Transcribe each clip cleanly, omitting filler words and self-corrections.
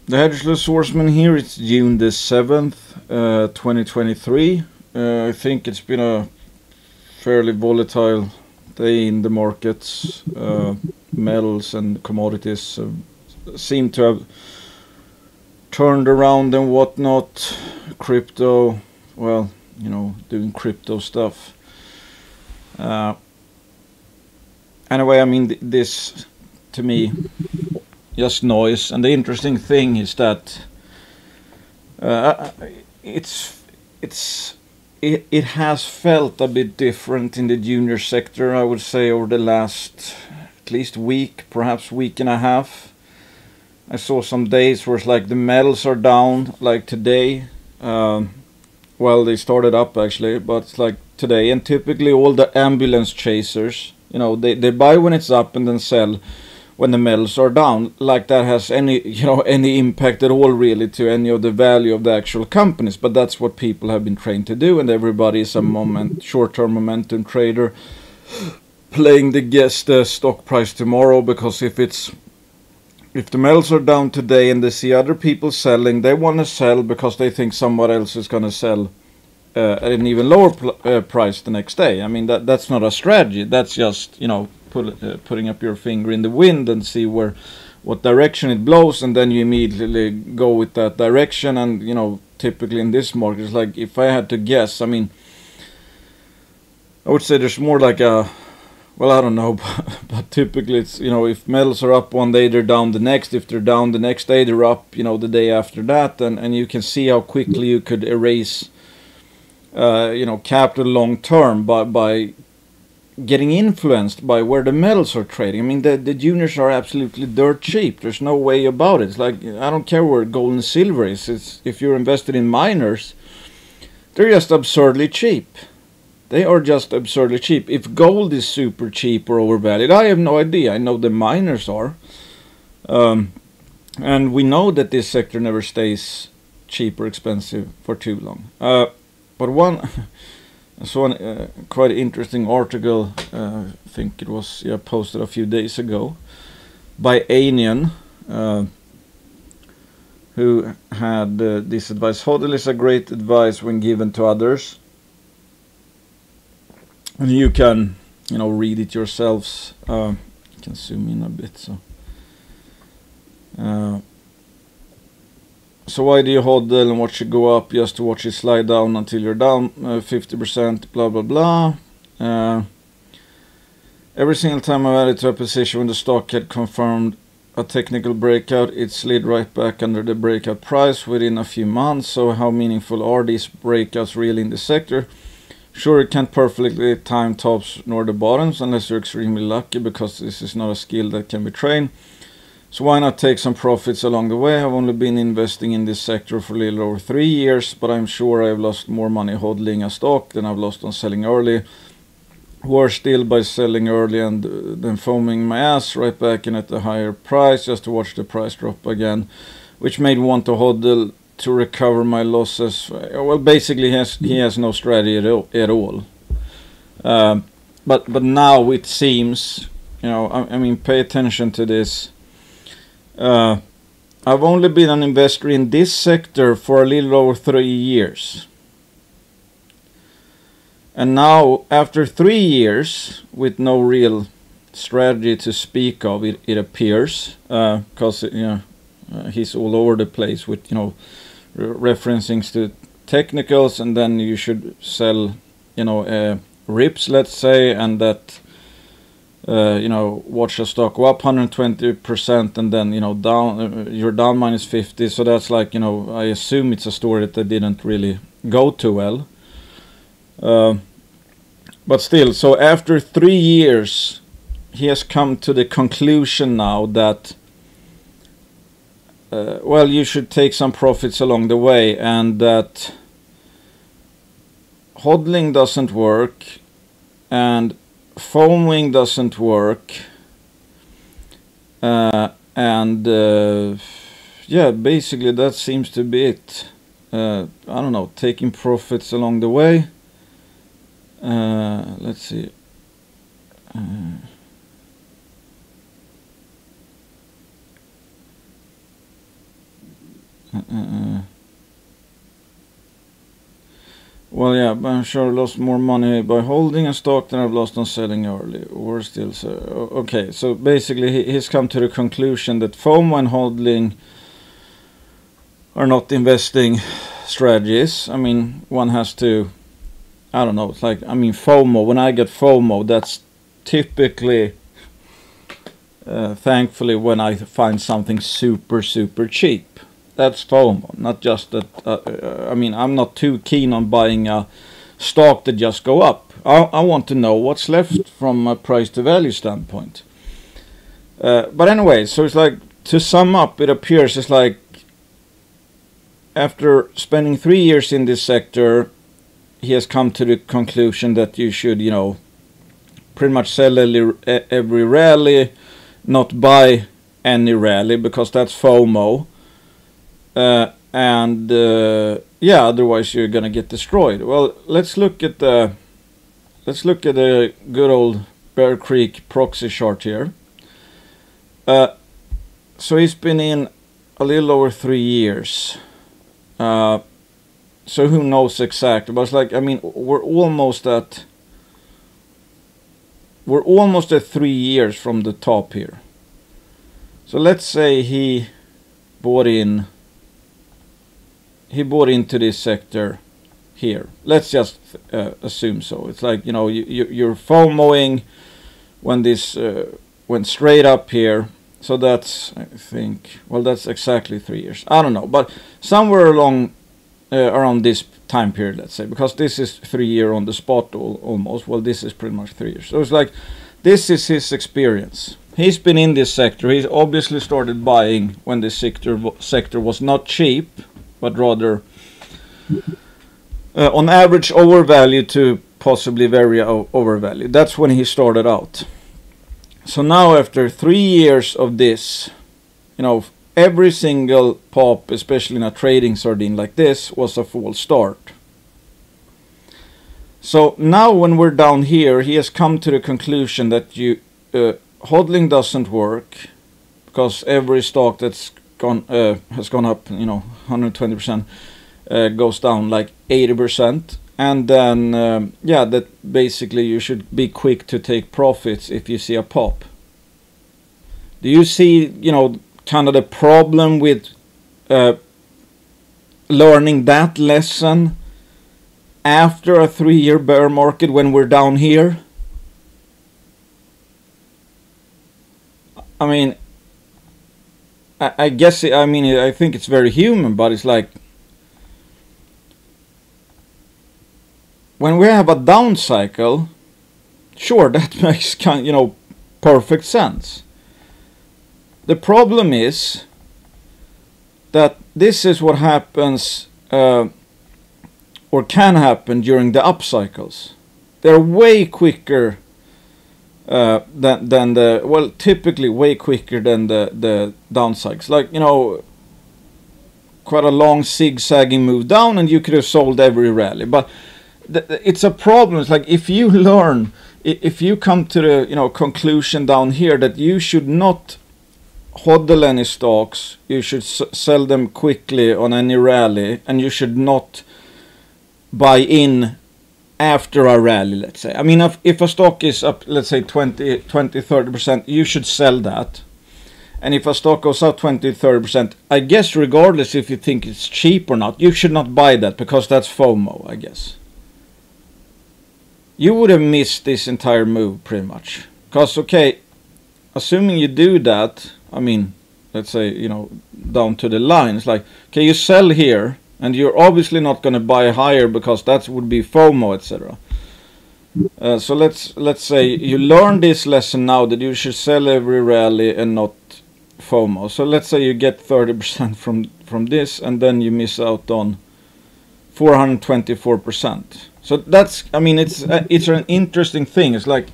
The hedgeless swordsman here, it's June the 7th, 2023. I think it's been a fairly volatile day in the markets. Metals and commodities seem to have turned around and whatnot. Crypto, well, you know, doing crypto stuff. Anyway, I mean, this to me just noise. And the interesting thing is that it has felt a bit different in the junior sector, I would say, over the last at least week, perhaps week and a half. I saw some days where it's like the metals are down, like today. Well, they started up actually, but it's like today. And typically all the ambulance chasers, you know, they buy when it's up and then sell when the metals are down. Like that has any, you know, any impact at all really to any of the value of the actual companies. But that's what people have been trained to do, and everybody is a short-term momentum trader playing the guess the stock price tomorrow, because if the metals are down today and they see other people selling, they want to sell because they think someone else is going to sell at an even lower price the next day. I mean, that's not a strategy. That's just, you know, putting up your finger in the wind and see what direction it blows, and then you immediately go with that direction. And, you know, typically in this market, it's like, if I had to guess, I mean, I would say there's more like a, well, I don't know, but typically it's, you know, if metals are up one day, they're down the next. If they're down the next day, they're up, you know, the day after that. And you can see how quickly you could erase, you know, capital long term by getting influenced by where the metals are trading. I mean, the juniors are absolutely dirt cheap. There's no way about it. It's like, I don't care where gold and silver is. It's, if you're invested in miners, they're just absurdly cheap. They are just absurdly cheap. If gold is super cheap or overvalued, I have no idea. I know the miners are. And we know that this sector never stays cheap or expensive for too long. But I saw a quite interesting article, I think it was posted a few days ago, by Anian, who had this advice: HODL is a great advice when given to others. And you can, you know, read it yourselves. You can zoom in a bit. So why do you hodl and watch it go up just to watch it slide down until you're down 50%, blah, blah, blah. Every single time I've added to a position when the stock had confirmed a technical breakout, it slid right back under the breakout price within a few months. So how meaningful are these breakouts really in the sector? Sure, it can't perfectly time tops nor the bottoms unless you're extremely lucky, because this is not a skill that can be trained. So why not take some profits along the way? I've only been investing in this sector for a little over 3 years, but I'm sure I've lost more money hodling a stock than I've lost on selling early. Worse still, by selling early and then foaming my ass right back in at a higher price just to watch the price drop again, which made me want to hodl to recover my losses. Well, basically he has no strategy at all. But now it seems, you know, I mean, pay attention to this. I've only been an investor in this sector for a little over 3 years. And now, after 3 years, with no real strategy to speak of, it appears, because, you know, he's all over the place with, you know, referencing to technicals, and then you should sell, you know, rips, let's say, and that, you know, watch a stock go up 120% and then, you know, down, you're down minus 50. So that's like, you know, I assume it's a story that they didn't really go too well. But still, so after 3 years, he has come to the conclusion now that, well, you should take some profits along the way, and that hodling doesn't work, and foaming doesn't work, and yeah, basically that seems to be it. I don't know, taking profits along the way. Let's see. Well, yeah, but I'm sure I lost more money by holding a stock than I've lost on selling early, or still so. Okay, so basically he's come to the conclusion that FOMO and hodling are not investing strategies. I mean, one has to, I don't know, it's like, I mean, FOMO, when I get FOMO, that's typically, thankfully, when I find something super, super cheap. That's FOMO, not just that, I mean, I'm not too keen on buying a stock that just go up. I want to know what's left from a price to value standpoint. But anyway, so it's like, to sum up, it appears it's like, after spending 3 years in this sector, he has come to the conclusion that you should, you know, pretty much sell every rally, not buy any rally, because that's FOMO. Yeah, otherwise you're gonna get destroyed. Well, let's look at the good old Bear Creek proxy chart here. So he's been in a little over 3 years. So who knows exactly? But it's like, I mean, we're almost at 3 years from the top here. So let's say he bought into this sector here. Let's just assume so. It's like, you know, you're FOMOing when this went straight up here. So that's, I think, well, that's exactly 3 years. I don't know, but somewhere along around this time period, let's say, because this is 3 year on the spot almost. Well, this is pretty much 3 years. So it's like, this is his experience. He's been in this sector. He's obviously started buying when this sector was not cheap, but rather on average overvalued to possibly very overvalued. That's when he started out. So now after 3 years of this, you know, every single pop, especially in a trading sardine like this, was a false start. So now when we're down here, he has come to the conclusion that hodling doesn't work, because every stock that's has gone up, you know, 120%, goes down like 80%. And then, yeah, that basically you should be quick to take profits if you see a pop. Do you see, you know, kind of the problem with learning that lesson after a 3 year bear market when we're down here? I mean, I guess, I mean, I think it's very human, but it's like, when we have a down cycle, sure, that makes you know, perfect sense. The problem is that this is what happens or can happen during the up cycles. They're way quicker than the, well, typically way quicker than the down cycles. Like, you know, quite a long zigzagging move down, and you could have sold every rally, but it's a problem. It's like, if you learn, if you come to the, you know, conclusion down here that you should not hodl any stocks, you should sell them quickly on any rally, and you should not buy in after a rally, let's say. I mean, if a stock is up, let's say 20-30%, you should sell that. And if a stock goes up 20-30%, I guess regardless if you think it's cheap or not, you should not buy that, because that's FOMO, I guess. You would have missed this entire move pretty much. Because, okay, assuming you do that, I mean, let's say, you know, down to the line, it's like, okay, you sell here, and you're obviously not going to buy higher because that would be FOMO, etc. So let's say you learn this lesson now, that you should sell every rally and not FOMO. So let's say you get 30% from this, and then you miss out on 424%. So that's, I mean, it's an interesting thing. It's like,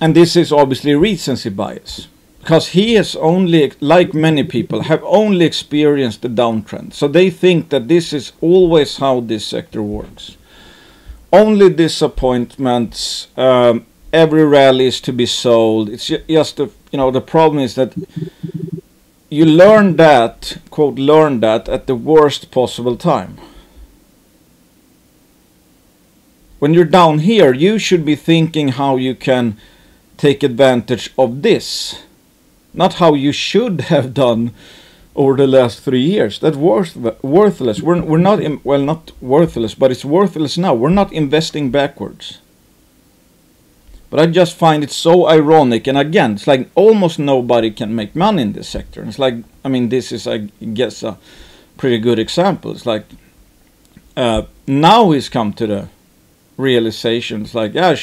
and this is obviously recency bias, because he has only, like many people, have only experienced the downtrend. So they think that this is always how this sector works. Only disappointments. Every rally is to be sold. It's just the, you know, the problem is that you learn that, quote, learn that at the worst possible time. When you're down here, you should be thinking how you can take advantage of this, not how you should have done over the last 3 years. That's worthless. We're not well, not worthless, but it's worthless now. We're not investing backwards. But I just find it so ironic, and again, it's like almost nobody can make money in this sector. It's like, I mean, this is, I guess, a pretty good example. It's like now he's come to the realization. It's like, yeah,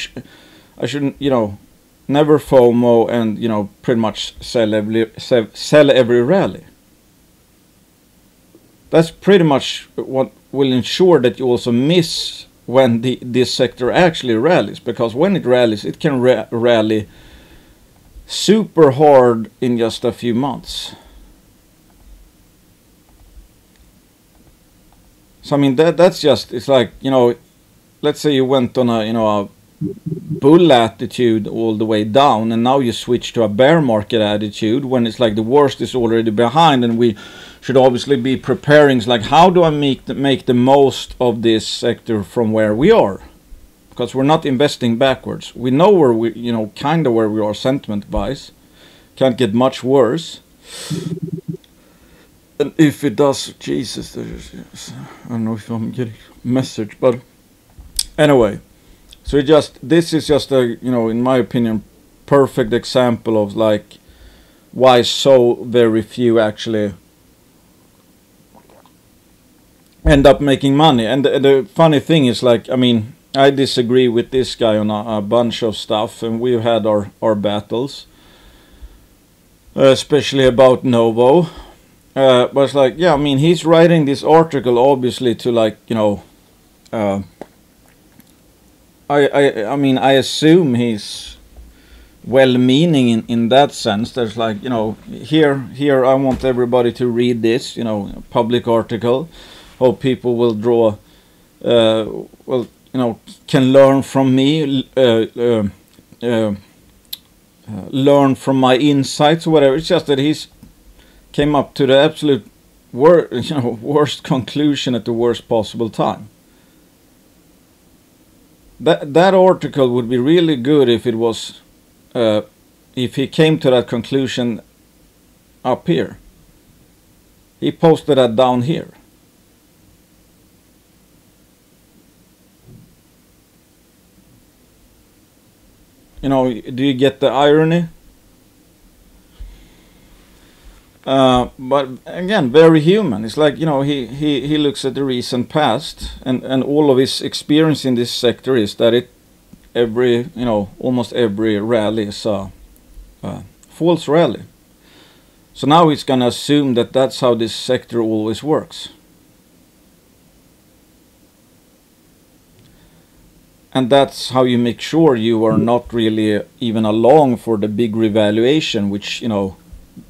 I shouldn't, you know, never FOMO, and, you know, pretty much sell every rally. That's pretty much what will ensure that you also miss when this sector actually rallies, because when it rallies, it can rally super hard in just a few months. So I mean, that's just, it's like, you know, let's say you went on a, you know, a bull attitude all the way down, and now you switch to a bear market attitude when it's like the worst is already behind, and we should obviously be preparing. It's like, how do I make the most of this sector from where we are? Because we're not investing backwards. We know where we, you know, kind of where we are sentiment wise. Can't get much worse. And if it does, Jesus, I don't know if I'm getting a message, but anyway. So this is just a, you know, in my opinion, perfect example of like why so very few actually end up making money. And the funny thing is, like, I mean, I disagree with this guy on a bunch of stuff, and we've had our battles, especially about Novo. But it's like, yeah, I mean, he's writing this article obviously to, like, you know, I mean, I assume he's well-meaning in that sense. There's like, you know, here I want everybody to read this, you know, public article. Hope people will draw, well, you know, can learn from me, learn from my insights or whatever. It's just that he's came up to the absolute worst conclusion at the worst possible time. That article would be really good if it was, if he came to that conclusion up here. He posted that down here. You know, do you get the irony? But again, very human. It's like, you know, he looks at the recent past, and all of his experience in this sector is that almost every rally is a false rally. So now he's gonna assume that that's how this sector always works. And that's how you make sure you are not really even along for the big revaluation, which, you know,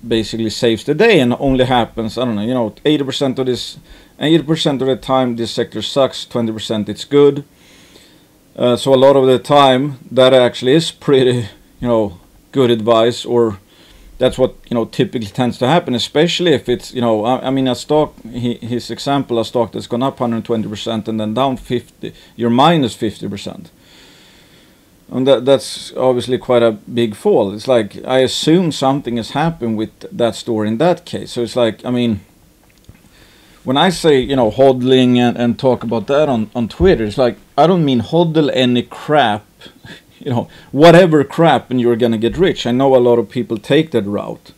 basically saves the day and only happens, I don't know, you know, 80% of the time this sector sucks, 20% it's good. So a lot of the time that actually is pretty, you know, good advice, or that's what, you know, typically tends to happen, especially if it's, you know, I mean, a stock, his example, a stock that's gone up 120% and then down 50, you're minus 50%. And that's obviously quite a big fall. It's like, I assume something has happened with that store in that case. So it's like, I mean, when I say, you know, hodling and talk about that on Twitter, it's like, I don't mean hodl any crap, you know, whatever crap, and you're gonna get rich. I know a lot of people take that route.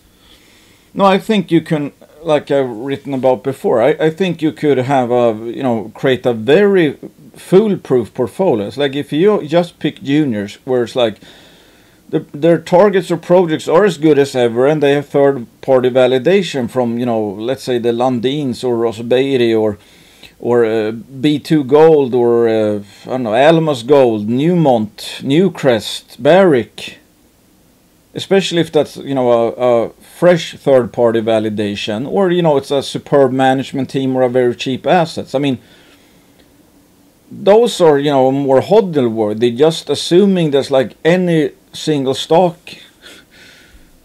No, I think you can, like I've written about before, I think you could have a, you know, create a very foolproof portfolio. It's like if you just pick juniors where it's like their targets or projects are as good as ever, and they have third-party validation from, you know, let's say the Lundins or Rosbeiri or B2 Gold or I don't know, Alamos Gold, Newmont, Newcrest, Barrick. Especially if that's, you know, a fresh third-party validation, or, you know, it's a superb management team or a very cheap assets. I mean, those are, you know, more hodl worthy. Just assuming there's like any single stock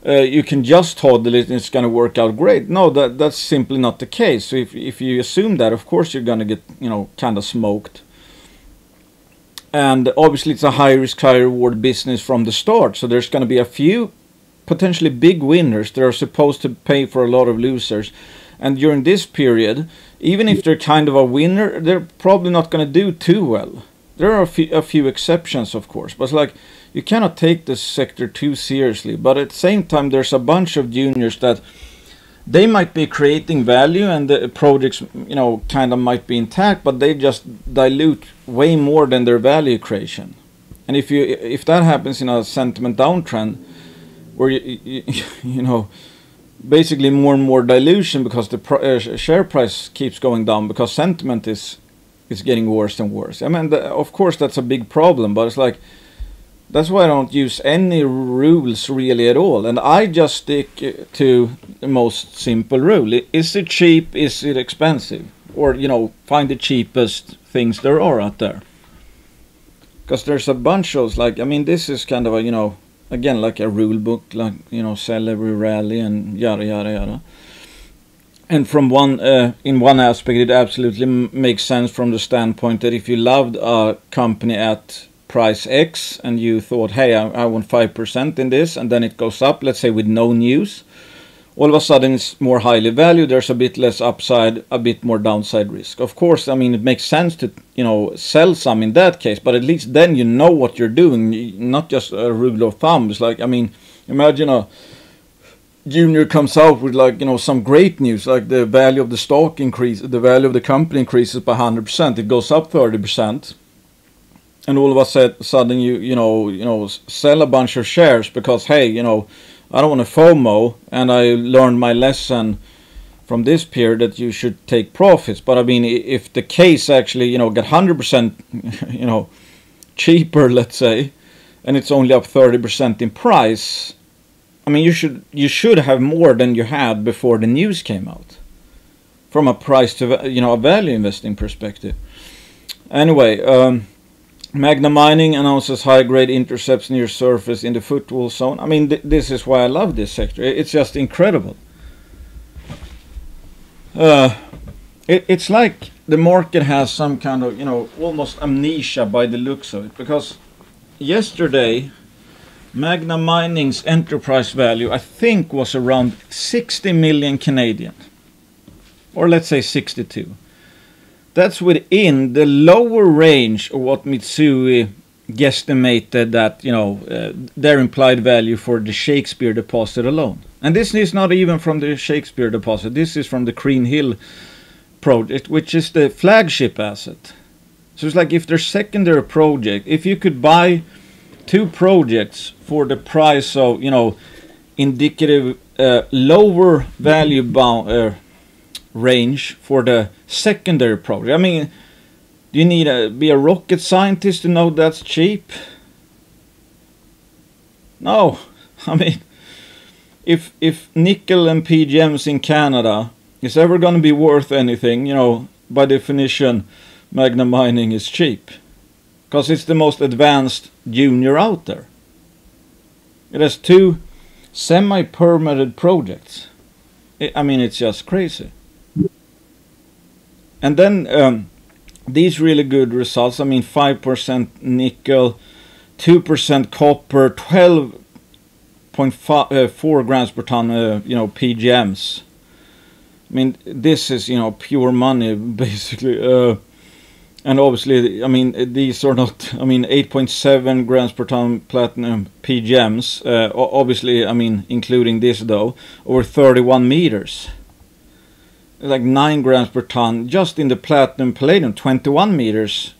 you can just hodl it and it's going to work out great. No, that's simply not the case. So if you assume that, of course you're going to get, you know, kind of smoked. And obviously it's a high risk, high reward business from the start. So there's going to be a few potentially big winners that are supposed to pay for a lot of losers. And during this period, even if they're kind of a winner, they're probably not going to do too well. There are a few exceptions, of course, but like, you cannot take this sector too seriously. But at the same time, there's a bunch of juniors that they might be creating value and the projects, you know, kind of might be intact, but they just dilute way more than their value creation. And if that happens in a sentiment downtrend, where you know, basically more and more dilution because the share price keeps going down because sentiment is getting worse and worse. I mean, of course that's a big problem, but it's like, that's why I don't use any rules really at all. And I just stick to the most simple rule. Is it cheap? Is it expensive? Or, you know, find the cheapest things there are out there. Because there's a bunch of, like, I mean, this is kind of a, you know, again, like a rule book, like, you know, sell every rally and yada, yada, yada. And from in one aspect, it absolutely makes sense from the standpoint that if you loved a company at price X and you thought, hey, I want 5% in this, and then it goes up, let's say with no news, all of a sudden it's more highly valued, there's a bit less upside, a bit more downside risk. Of course, I mean, it makes sense to, you know, sell some in that case, but at least then you know what you're doing, not just a rule of thumb. It's like, I mean, imagine a junior comes out with, like, you know, some great news, like the value of the stock increases, the value of the company increases by 100%, it goes up 30%. And all of a sudden you know sell a bunch of shares because, hey, you know, I don't want to FOMO, and I learned my lesson from this period that you should take profits. But I mean, if the case actually, you know, get 100%, you know, cheaper, let's say, and it's only up 30% in price, I mean, you should have more than you had before the news came out, from a price to, you know, a value investing perspective. Anyway. Magna Mining announces high-grade intercepts near surface in the footwall zone. I mean, this is why I love this sector. It's just incredible. It's like the market has some kind of, you know, almost amnesia by the looks of it. Because yesterday, Magna Mining's enterprise value, I think, was around 60 million Canadian. Or let's say 62. That's within the lower range of what Mitsui guesstimated that, you know, their implied value for the Shakespeare deposit alone. And this is not even from the Shakespeare deposit. This is from the Green Hill project, which is the flagship asset. So it's like, if their secondary project, if you could buy two projects for the price of, you know, indicative lower value bound range for the secondary project. I mean, do you need to be a rocket scientist to know that's cheap? No. I mean, if nickel and PGMs in Canada is ever going to be worth anything, you know, by definition, Magna Mining is cheap. Because it's the most advanced junior out there. It has two semi-permitted projects. I mean, it's just crazy. And then these really good results, I mean, 5% nickel, 2% copper, 12.4 grams per ton, you know, PGMs. I mean, this is, you know, pure money, basically. And obviously, I mean, these are not, I mean, 8.7 grams per ton platinum PGMs. Obviously, I mean, including this, though, over 31 meters. Like 9 grams per ton just in the platinum palladium, 21 meters,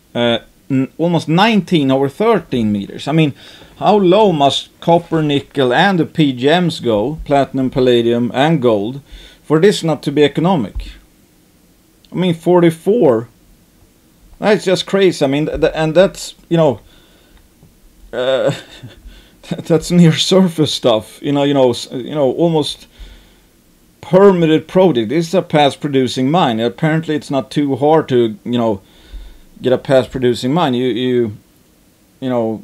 almost 19 over 13 meters. I mean, how low must copper, nickel and the PGMs go, platinum, palladium and gold, for this not to be economic? I mean, 44, that's just crazy. I mean, and that's, you know, that's near surface stuff, you know, almost permitted project. This is a past producing mine. Apparently it's not too hard to, you know, get a past producing mine. You know,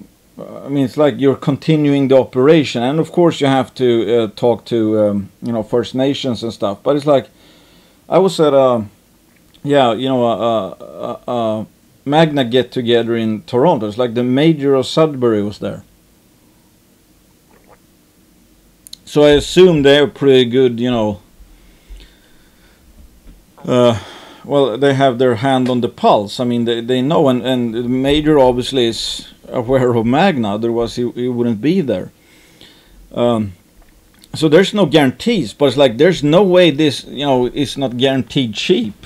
I mean, it's like you're continuing the operation, and of course you have to talk to you know, First Nations and stuff. But it's like I was at a Magna get together in Toronto. It's like the mayor of Sudbury was there. So I assume they're pretty good, you know. Well, they have their hand on the pulse. I mean, they know, and the mayor obviously is aware of Magna, otherwise he wouldn't be there. So there's no guarantees, but it's like there's no way this, you know, is not guaranteed cheap.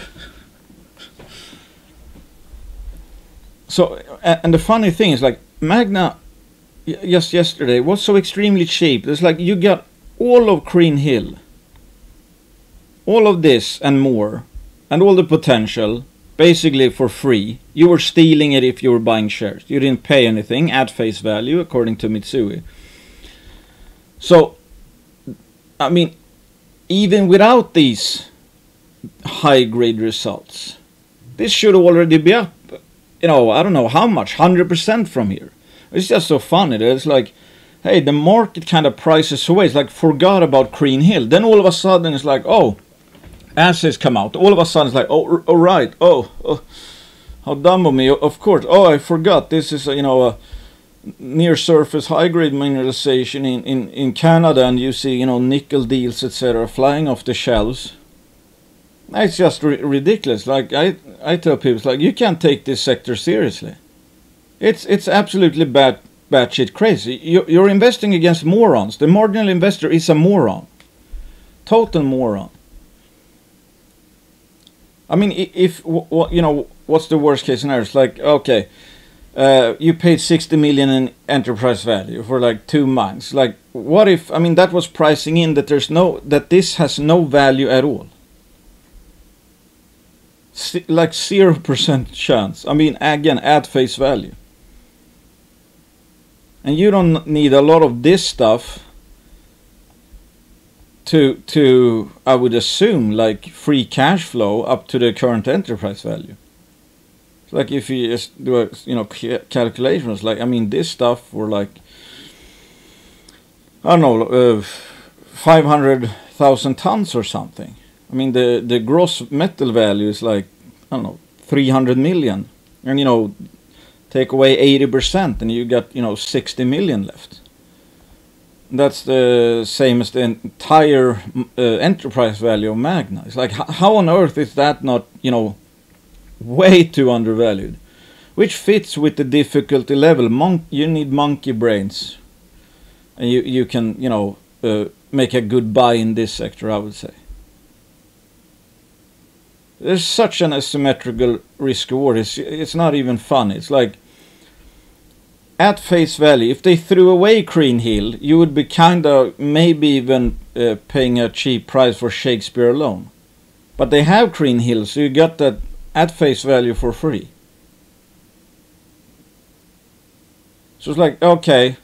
So, and the funny thing is, like, Magna just yesterday was so extremely cheap. It's like you got all of Green Hill, all of this and more, and all the potential basically for free. You were stealing it if you were buying shares. You didn't pay anything at face value, according to Mitsui. So, I mean, even without these high-grade results, this should already be up, you know, I don't know how much, 100% from here. It's just so funny. It's like, hey, the market kind of prices away. It's like forgot about Green Hill. Then all of a sudden it's like, oh, assets come out. All of a sudden it's like, oh, right. Oh, how dumb of me. Of course. Oh, I forgot. This is, you know, a near surface high grade mineralization in Canada, and you see, you know, nickel deals, etc., flying off the shelves. It's just ridiculous. Like I tell people, it's like, you can't take this sector seriously. It's absolutely batshit crazy. You're investing against morons. The marginal investor is a moron, total moron. I mean, if you know, what's the worst case scenario? It's like, okay, you paid 60 million in enterprise value for like 2 mines. Like, what if? I mean, that was pricing in that that this has no value at all. Like 0% chance. I mean, again, at face value. And you don't need a lot of this stuff to I would assume, like, free cash flow up to the current enterprise value. It's like if you just do a, you know, calculations, like, I mean, this stuff for like, I don't know, 500,000 tons or something. I mean, the gross metal value is like, I don't know, 300 million. And, you know, take away 80% and you got, you know, 60 million left. That's the same as the entire enterprise value of Magna. It's like, how on earth is that not, you know, way too undervalued? Which fits with the difficulty level. You need monkey brains. And you can, you know, make a good buy in this sector, I would say. There's such an asymmetrical risk reward. It's not even fun. It's like, at face value, if they threw away Green Hill, you would be kind of maybe even paying a cheap price for Shakespeare alone. But they have Green Hill, so you got that at face value for free. So it's like, okay,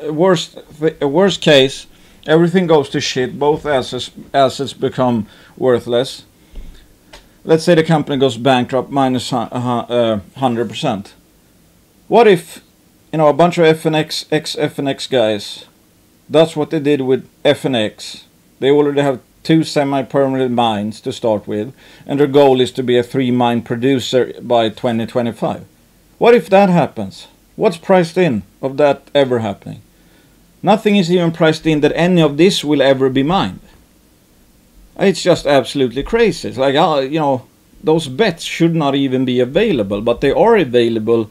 worst case, everything goes to shit. Both assets become worthless. Let's say the company goes bankrupt, minus 100%. What if, you know, a bunch of ex-FNX guys, that's what they did with FNX. They already have 2 semi-permanent mines to start with, and their goal is to be a 3-mine producer by 2025. What if that happens? What's priced in of that ever happening? Nothing is even priced in that any of this will ever be mined. It's just absolutely crazy. It's like, you know, those bets should not even be available, but they are available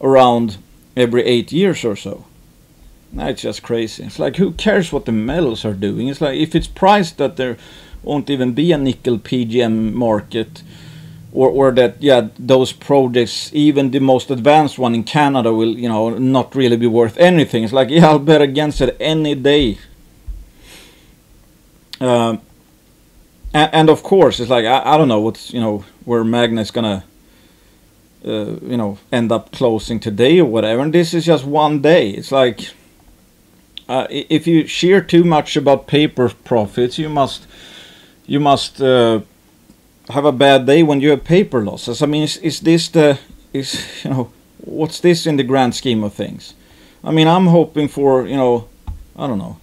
around every 8 years or so. Now it's just crazy. It's like, who cares what the metals are doing? It's like, if it's priced that there won't even be a nickel PGM market, or that, yeah, those projects, even the most advanced one in Canada, will, you know, not really be worth anything. It's like, yeah, I'll bet against it any day. And of course, it's like, I don't know what's, you know, where Magna is gonna, you know, end up closing today or whatever. And this is just one day. It's like, if you shear too much about paper profits, you must have a bad day when you have paper losses. I mean, is this you know, what's this in the grand scheme of things? I mean, I'm hoping for, you know, I don't know.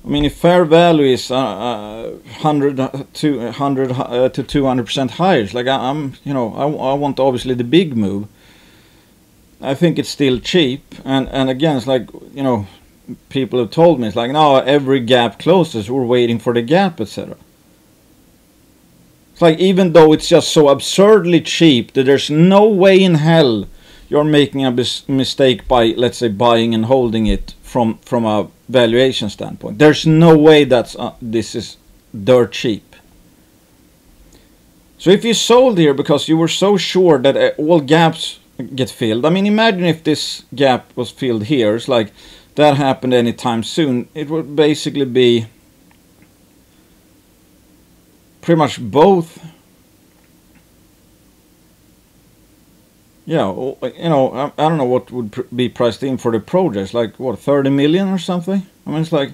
I mean, if fair value is 100 to 200% higher, it's like I'm, you know, I want obviously the big move. I think it's still cheap, and again, it's like, you know, people have told me, it's like, no, every gap closes, we're waiting for the gap, etc. It's like, even though it's just so absurdly cheap that there's no way in hell you're making a mistake by, let's say, buying and holding it from a valuation standpoint. There's no way that's this is dirt cheap. So if you sold here because you were so sure that all gaps get filled, I mean, imagine if this gap was filled here. It's like that happened anytime soon. It would basically be pretty much both. Yeah, you know, I don't know what would be priced in for the projects, like what, 30 million or something. I mean, it's like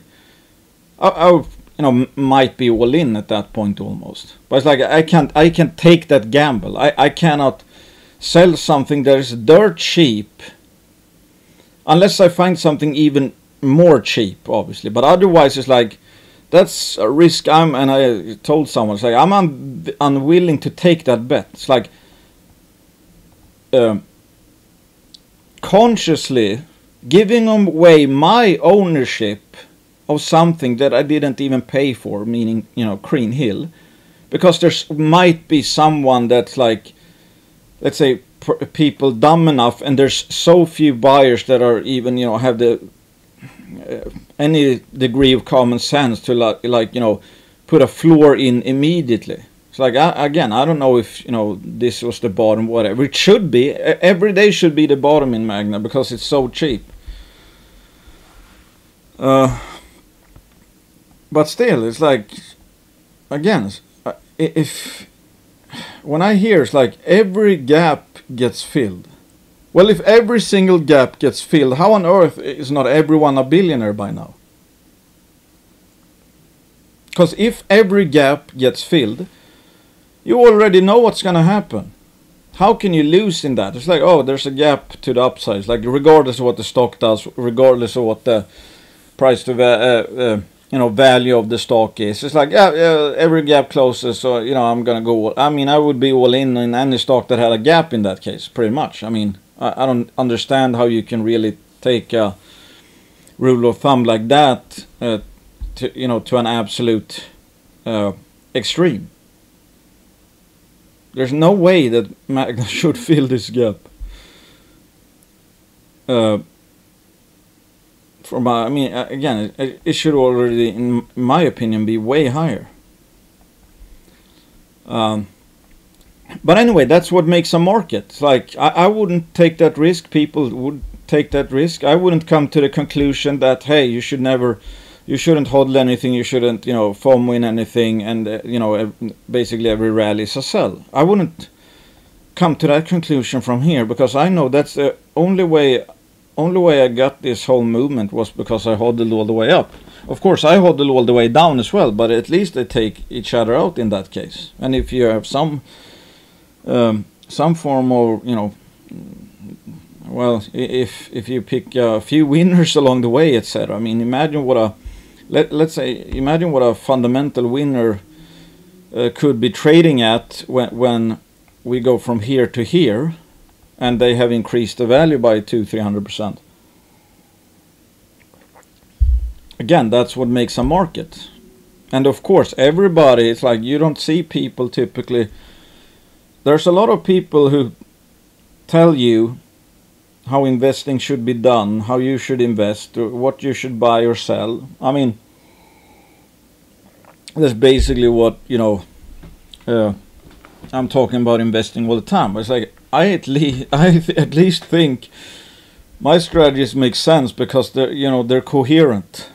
I you know, might be all in at that point almost. But it's like I can't take that gamble. I cannot sell something that is dirt cheap unless I find something even more cheap, obviously. But otherwise, it's like that's a risk. And I told someone, it's like I'm unwilling to take that bet. It's like consciously giving away my ownership of something that I didn't even pay for, meaning, you know, Green Hill, because there's might be someone that's like, let's say, people dumb enough, and there's so few buyers that are even, you know, have the any degree of common sense to like you know, put a floor in immediately. It's like, again, I don't know if, you know, this was the bottom, whatever. It should be. Every day should be the bottom in Magna because it's so cheap. But still, it's like, again, if when I hear it's like every gap gets filled. Well, if every single gap gets filled, how on earth is not everyone a billionaire by now? Because if every gap gets filled, you already know what's going to happen. How can you lose in that? It's like, oh, there's a gap to the upside. It's like, regardless of what the stock does, regardless of what the price to you know, value of the stock is, it's like, yeah, every gap closes, so, you know, I'm gonna go. I mean, I would be all in any stock that had a gap in that case, pretty much. I mean, I don't understand how you can really take a rule of thumb like that to, you know, to an absolute extreme. There's no way that Magna should fill this gap. I mean, again, it should already, in my opinion, be way higher. But anyway, that's what makes a market. It's like, I wouldn't take that risk. People would take that risk. I wouldn't come to the conclusion that, hey, you shouldn't hodl anything, you shouldn't, you know, FOMO in anything, and you know, basically every rally is a sell. I wouldn't come to that conclusion from here, because I know that's the only way I got this whole movement was because I hodled all the way up. Of course, I hodled all the way down as well, but at least they take each other out in that case. And if you have some form of, you know, well, if you pick a few winners along the way, etc. I mean, imagine what a imagine what a fundamental winner could be trading at when we go from here to here, and they have increased the value by 200-300%. Again, that's what makes a market. And of course, everybody, it's like, you don't see people typically. There's a lot of people who tell you how investing should be done, how you should invest, or what you should buy or sell. I mean, that's basically what, you know, I'm talking about investing all the time. It's like, I at least think my strategies make sense because they're, you know, they're coherent.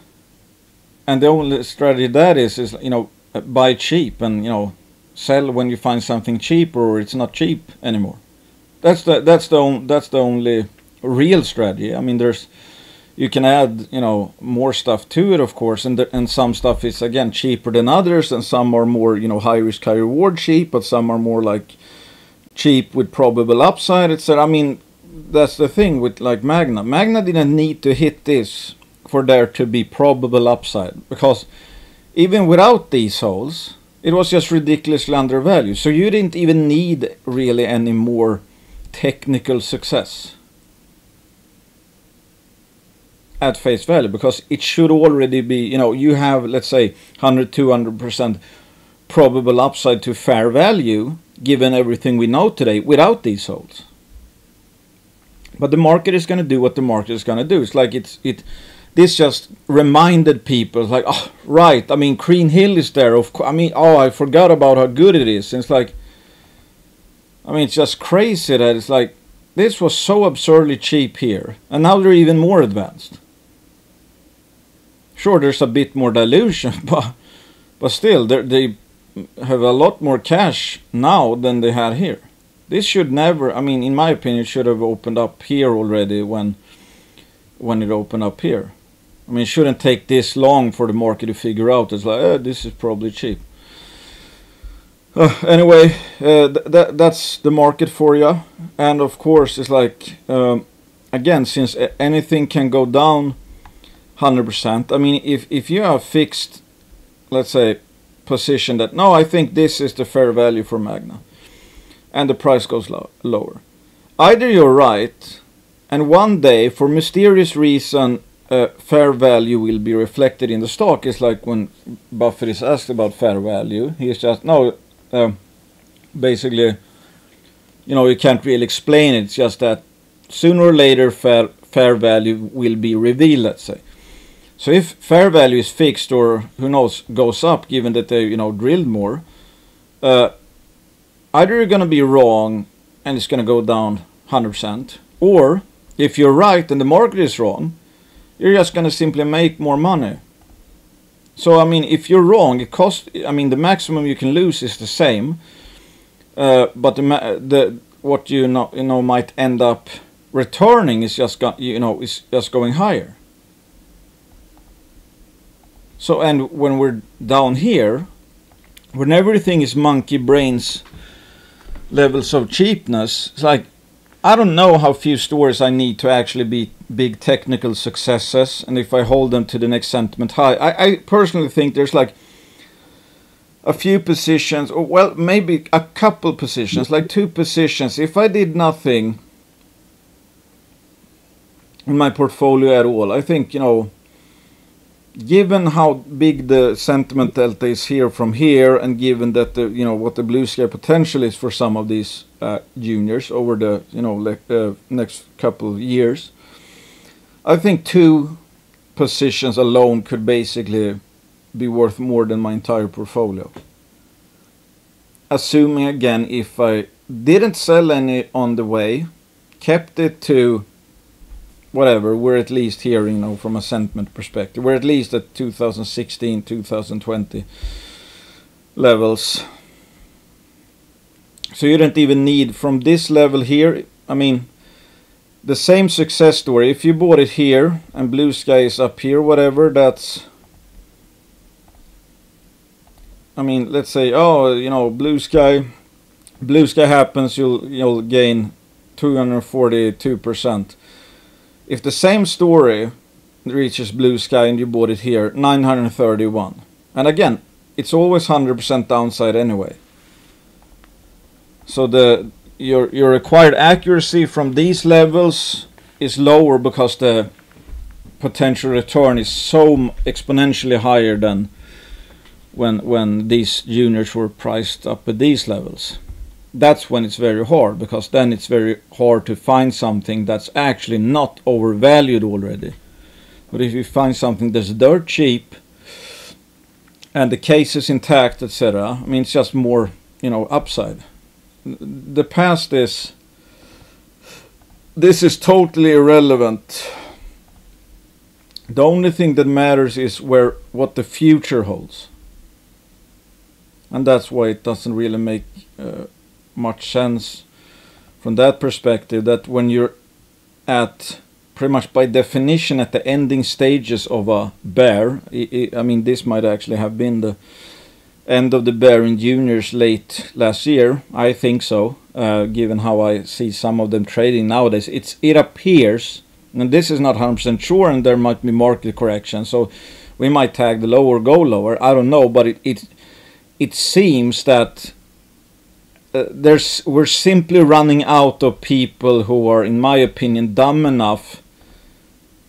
And the only strategy that is, you know, buy cheap and, you know, sell when you find something cheaper or it's not cheap anymore. That's the only real strategy. I mean, you can add, you know, more stuff to it, of course, and some stuff is, again, cheaper than others, and some are more, you know, high risk, high reward cheap, but some are more like cheap with probable upside, etc. I mean, that's the thing with like Magna. Magna didn't need to hit this for there to be probable upside, because even without these holes, it was just ridiculously undervalued. So you didn't even need really any more technical success at face value, because it should already be, you know, you have, let's say, 100-200% probable upside to fair value given everything we know today without these holes. But the market is going to do what the market is going to do. It's like this just reminded people, like, oh, right, I mean, Green Hill is there. I mean, oh, I forgot about how good it is. And it's like, I mean, it's just crazy that it's like, this was so absurdly cheap here, and now they're even more advanced. Sure, there's a bit more dilution, but still, they have a lot more cash now than they had here. This should never, I mean, in my opinion, it should have opened up here already when it opened up here. I mean, it shouldn't take this long for the market to figure out. It's like, this is probably cheap. Anyway, that's the market for you. And of course, it's like, again, since anything can go down 100%. I mean, if you have fixed, let's say, position that, no, I think this is the fair value for Magna, and the price goes lower. Either you're right, and one day, for mysterious reason, fair value will be reflected in the stock. It's like when Buffett is asked about fair value, he's just, no, basically, you know, you can't really explain it. It's just that sooner or later fair value will be revealed, let's say. So if fair value is fixed, or who knows, goes up, given that they, you know, drilled more, either you're going to be wrong and it's going to go down 100%, or if you're right and the market is wrong, you're just going to simply make more money. So I mean, if you're wrong, it costs, I mean, the maximum you can lose is the same, but what you know might end up returning is just is just going higher. So, and when we're down here, when everything is monkey brains levels of cheapness, it's like, I don't know how few stores I need to actually be big technical successes, and if I hold them to the next sentiment high. I personally think there's like a few positions, or well, maybe a couple positions, like 2 positions. If I did nothing in my portfolio at all, I think, you know, given how big the sentiment delta is here from here, and given that the, you know, what the blue sky potential is for some of these juniors over the, you know, next couple of years, I think 2 positions alone could basically be worth more than my entire portfolio. Assuming, again, if I didn't sell any on the way, kept it to whatever, we're at least here, you know, from a sentiment perspective, we're at least at 2016, 2020 levels. So you don't even need, from this level here, I mean, the same success story. If you bought it here and blue sky is up here, whatever, that's, I mean, let's say, oh, you know, blue sky happens, you'll gain 242%. If the same story reaches blue sky and you bought it here, 931. And again, it's always 100% downside anyway. So your required accuracy from these levels is lower, because the potential return is so exponentially higher than when these juniors were priced up at these levels. That's when it's very hard, because then it's very hard to find something that's actually not overvalued already. But if you find something that's dirt cheap and the case is intact, etc., I mean, it's just more, you know, upside. The past this is totally irrelevant. The only thing that matters is what the future holds. And that's why it doesn't really make much sense from that perspective, that when you're at pretty much by definition at the ending stages of a bear, I mean, this might actually have been end of the bear in juniors late last year. I think so, given how I see some of them trading nowadays. It appears, and this is not 100% sure, and there might be market correction, so we might tag the lower, go lower. I don't know, but it seems that we're simply running out of people who are, in my opinion, dumb enough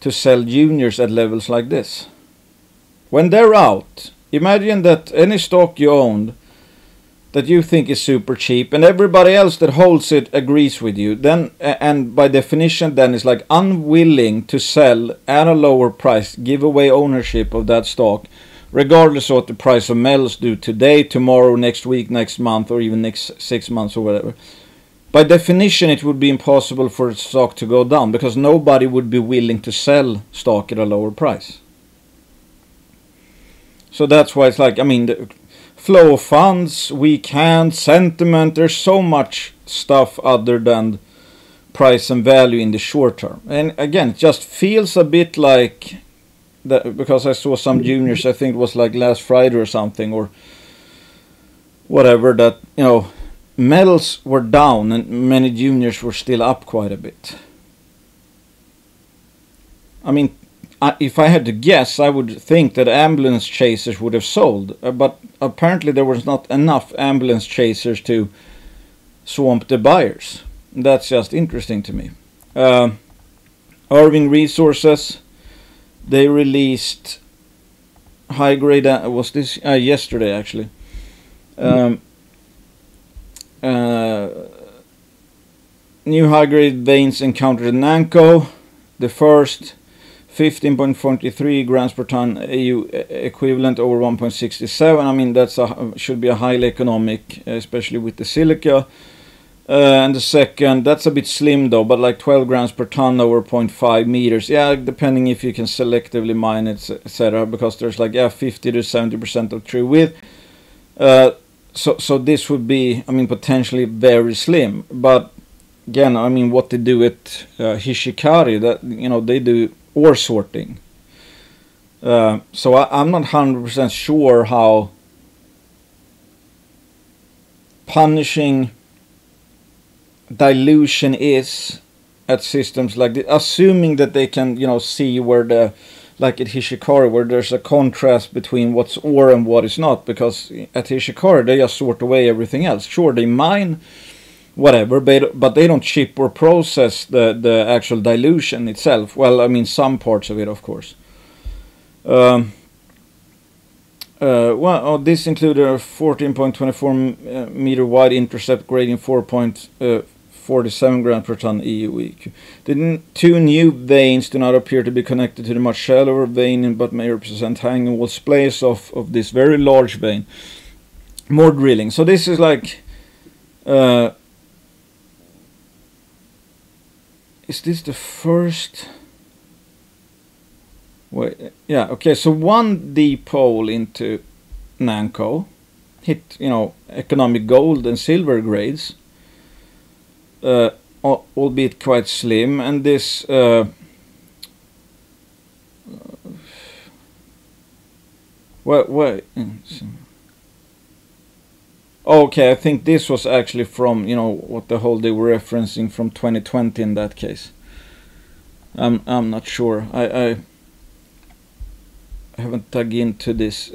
to sell juniors at levels like this. When they're out, imagine that any stock you owned that you think is super cheap and everybody else that holds it agrees with you, then, and by definition then is like unwilling to sell at a lower price, give away ownership of that stock, regardless of what the price of metals do today, tomorrow, next week, next month, or even next 6 months or whatever. By definition, it would be impossible for stock to go down because nobody would be willing to sell stock at a lower price. So that's why it's like, I mean, the flow of funds, weak hands, sentiment, there's so much stuff other than price and value in the short term. And again, it just feels a bit like that, because I saw some juniors, I think it was like last Friday or something, or whatever, that, you know, metals were down and many juniors were still up quite a bit. I mean, if I had to guess, I would think that ambulance chasers would have sold, but apparently there was not enough ambulance chasers to swamp the buyers. That's just interesting to me. Irving Resources, they released high grade, was this yesterday actually, new high grade veins encountered in NANCO. The first 15.43 grams per ton AU equivalent over 1.67. I mean, that's should be a highly economic, especially with the silica. And the second, that's a bit slim though, but like 12 grams per ton over 0.5 meters. Yeah, depending if you can selectively mine it, etc. Because there's like 50 to 70% of true width. So this would be, I mean, potentially very slim. But again, I mean, what they do at Hishikari, that, you know, they do ore sorting. So I'm not 100% sure how punishing dilution is at systems like this, assuming that they can, you know, see where the, like at Hishikari, where there's a contrast between what's ore and what is not, because at Hishikari they just sort away everything else. Sure, they mine whatever, but they don't chip or process the actual dilution itself. Well, I mean, some parts of it, of course. Well, this included a 14.24 meter wide intercept grading 4.47 grams per ton EUEQ. The two new veins do not appear to be connected to the much shallower vein, but may represent hanging wall splays of this very large vein. More drilling. So this is like, is this the first? Wait, yeah, okay, so one deep hole into NANCO hit, you know, economic gold and silver grades, albeit quite slim, and this okay, I think this was actually from, you know, what the hole they were referencing from 2020 in that case. I'm not sure. I haven't dug into this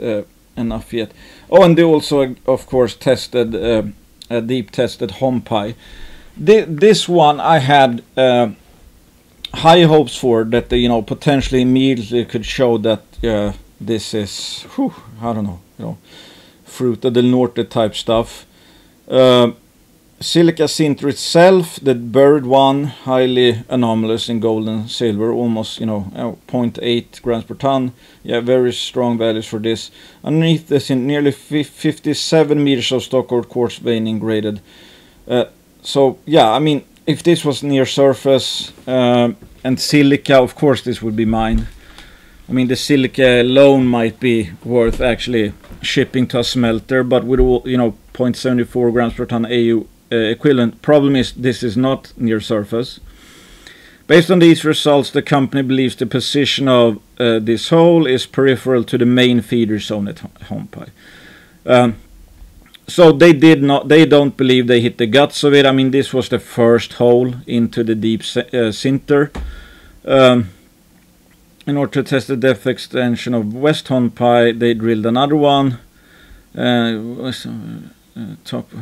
enough yet. Oh, and they also, of course, tested a deep tested Hompai. This one I had high hopes for, that they, you know, potentially immediately could show that this is, I don't know, you know, Fruta del Norte type stuff. Silica sinter itself, the bird one, highly anomalous in gold and silver, almost, you know, 0.8 grams per ton. Yeah, very strong values for this. Underneath this, in nearly 57 meters of stock or quartz veining graded. So yeah, I mean, if this was near surface and silica, of course this would be mine. I mean, the silica alone might be worth actually shipping to a smelter, but with all, you know, 0.74 grams per ton AU equivalent. Problem is, this is not near surface. Based on these results, the company believes the position of this hole is peripheral to the main feeder zone at Hompai. So they don't believe they hit the guts of it. I mean, this was the first hole into the deep sinter. In order to test the depth extension of West Honpai, they drilled another one. Top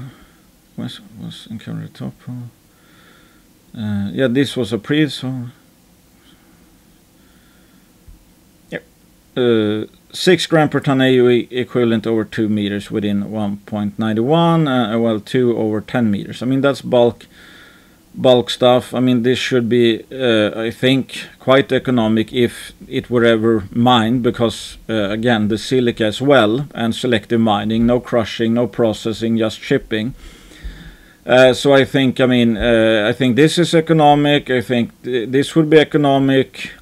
was encountered top hole. Yeah, this was a pre-so. Yep. 6 gram per ton AUE equivalent over 2 meters within 1.91, well 2 over 10 meters. I mean, that's bulk stuff. I mean, this should be I think quite economic if it were ever mined, because again, the silica as well, and selective mining, no crushing, no processing, just shipping. So I think, I mean, I think this is economic. I think this would be economic.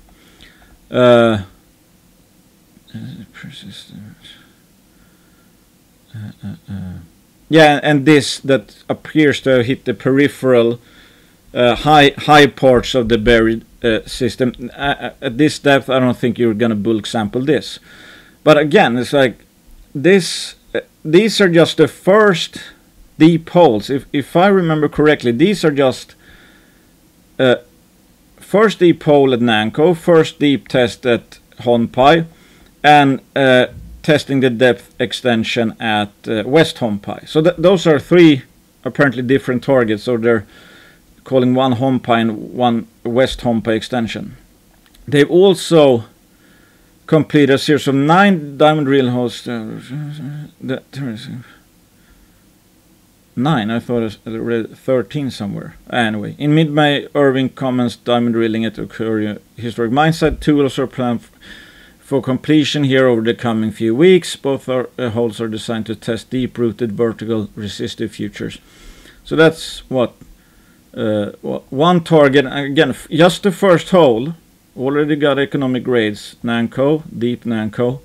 Yeah, and this that appears to hit the peripheral high parts of the buried system. At this depth, I don't think you're gonna bulk sample this. But again, it's like this. These are just the first deep holes. If I remember correctly, these are just first deep hole at Nanko, first deep test at Honpai, and testing the depth extension at West Honpai. So those are 3 apparently different targets. So they're calling one Honpai and one West Honpai extension. They've also completed a series of 9 diamond drill holes. 9, I thought I read 13 somewhere. Anyway, in mid-May, Irving commenced diamond drilling at the Cartier historic mine site. 2 holes are planned for completion here over the coming few weeks. Both holes are designed to test deep-rooted vertical resistive futures. So that's what one target. Again, just the first hole already got economic grades. Nanko, deep Nanko.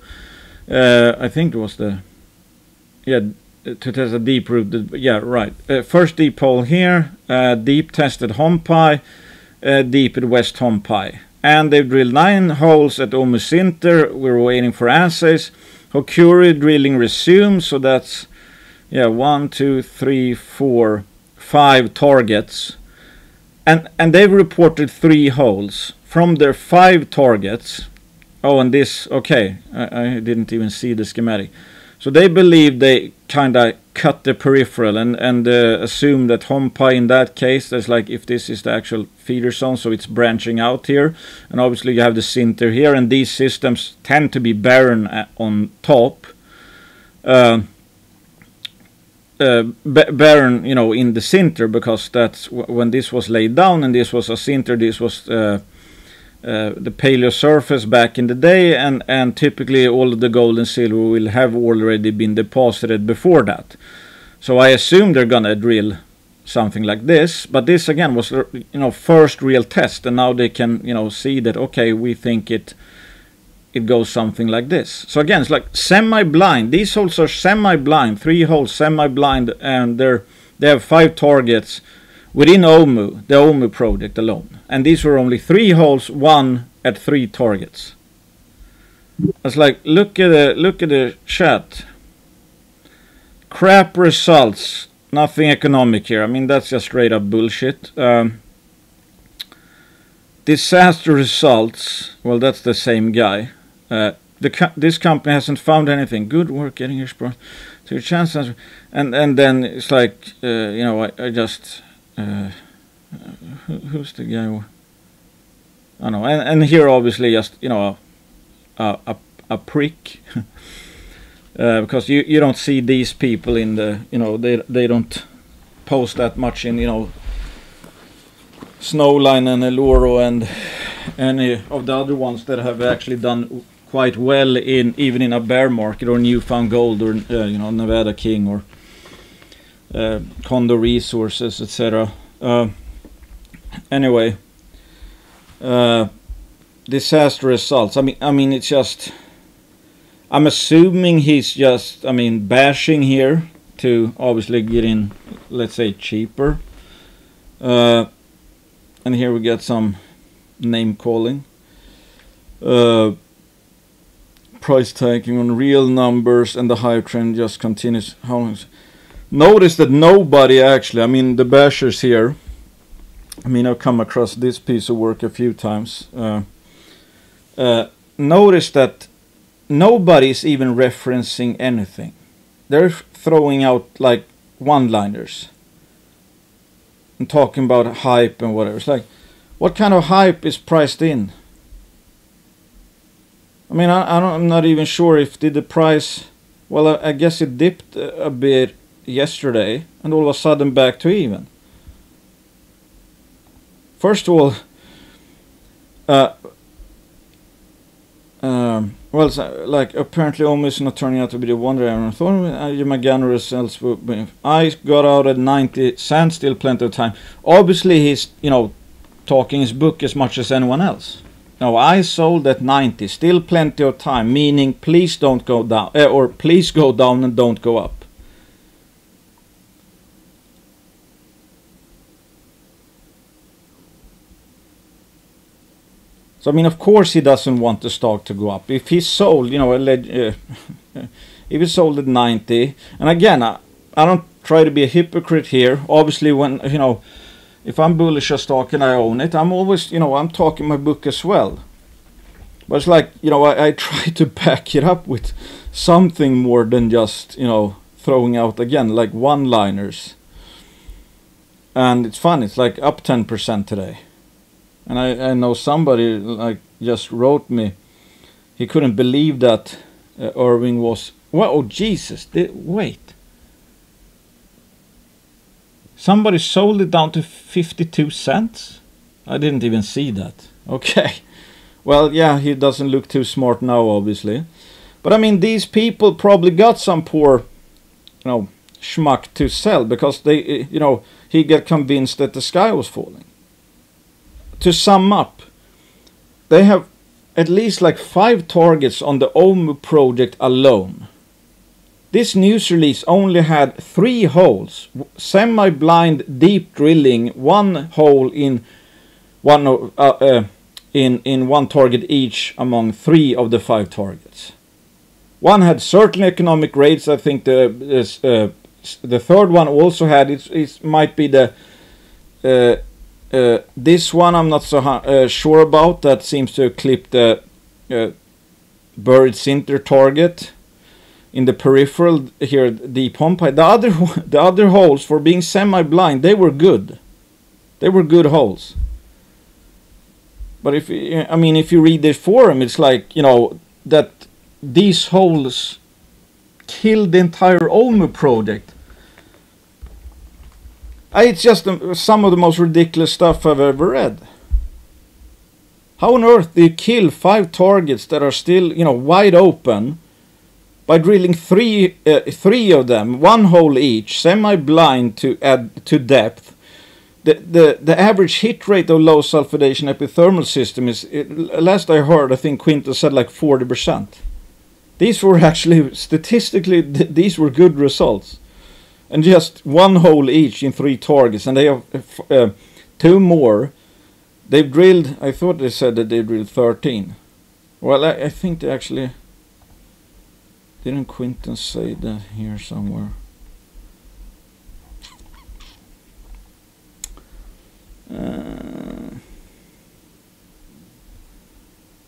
I think it was the to test a deep-rooted. Yeah, right. First deep hole here. Deep tested Honpai. Deep at West Honpai. And they've drilled 9 holes at Omusinter. We're waiting for assays. Hokuri drilling resumed. So that's 1, 2, 3, 4, 5 targets. And they've reported 3 holes from their 5 targets. Oh, and this, okay, I didn't even see the schematic. So they believe they kind of cut the peripheral and assume that Honpai in that case, that's like if this is the actual feeder zone, so it's branching out here. And obviously you have the sinter here, and these systems tend to be barren on top. Barren, you know, in the sinter, because that's when this was laid down, and this was a sinter, this was the paleo surface back in the day, and typically all of the gold and silver will have already been deposited before that. So I assume they're gonna drill something like this, but this again was, you know, first real test, and now they can, you know, see that okay, we think it goes something like this. So again, it's like semi-blind. These holes are semi-blind, 3 holes semi-blind, and they have 5 targets within Omu, the Omu project alone. And these were only 3 holes, 1 at 3 targets. It's like, look at the chat. Crap results, nothing economic here. I mean, that's just straight up bullshit. Disaster results, well, that's the same guy. This company hasn't found anything. Good work getting your spot to your chances. And then it's like, you know, I just... who's the guy? I don't know. And here obviously just, you know, a prick. Because you don't see these people in the, you know, they don't post that much in, you know, Snowline and Eloro and any of the other ones that have actually done quite well in even in a bear market, or Newfound Gold, or you know, Nevada King, or Cartier Resources, etc. Anyway, disaster results. I mean, it's just. I'm assuming he's just, I mean, bashing here to obviously get in, let's say, cheaper. And here we get some name calling. price tagging on real numbers, and the higher trend just continues. How long? Notice that nobody actually, I mean the bashers here, I mean I've come across this piece of work a few times. Notice that nobody's even referencing anything. They're throwing out like one-liners and talking about hype and whatever. It's like, what kind of hype is priced in? I mean, I'm not even sure if the price, well, I guess it dipped a bit yesterday and all of a sudden back to even. First of all, well, so, like apparently almost not turning out to be the wonder. I thought Magna results would be. I got out at 90 cents, still plenty of time. Obviously, he's talking his book as much as anyone else. No, I sold at 90, still plenty of time. Meaning, please don't go down, or please go down and don't go up. So I mean, of course, he doesn't want the stock to go up. If he sold, if he sold at 90, and again, I don't try to be a hypocrite here. Obviously, when if I'm bullish a stock and I own it, I'm always, I'm talking my book as well. But it's like, I try to back it up with something more than just, throwing out again like one-liners. And it's fun. It's like up 10% today. And I know somebody like just wrote me, he couldn't believe that Irving was, well, oh Jesus, wait. Somebody sold it down to 52 cents? I didn't even see that. Okay. Well, yeah, he doesn't look too smart now, obviously. But I mean, these people probably got some poor, schmuck to sell because they, he got convinced that the sky was falling. To sum up, they have at least like 5 targets on the Omu project alone. This news release only had 3 holes, semi-blind deep drilling, 1 hole in one in one target each among 3 of the 5 targets. One had certain economic rates. I think the third one also had. It might be the. This one I'm not so sure about. That seems to clip the buried sinter target in the peripheral here, deep home pipe. The other holes, for being semi-blind, they were good. They were good holes. But if you read the forum, it's like that these holes killed the entire Omu project. It's just some of the most ridiculous stuff I've ever read. How on earth do you kill 5 targets that are still, wide open by drilling three of them, 1 hole each, semi-blind to add to depth? The average hit rate of low sulfidation epithermal system is, last I heard, I think Quinto said like 40%. These were actually, statistically, these were good results. And just 1 hole each in 3 targets, and they have 2 more. They've drilled, I thought they said that they drilled 13. Well, I think they actually, didn't Quinton say that here somewhere?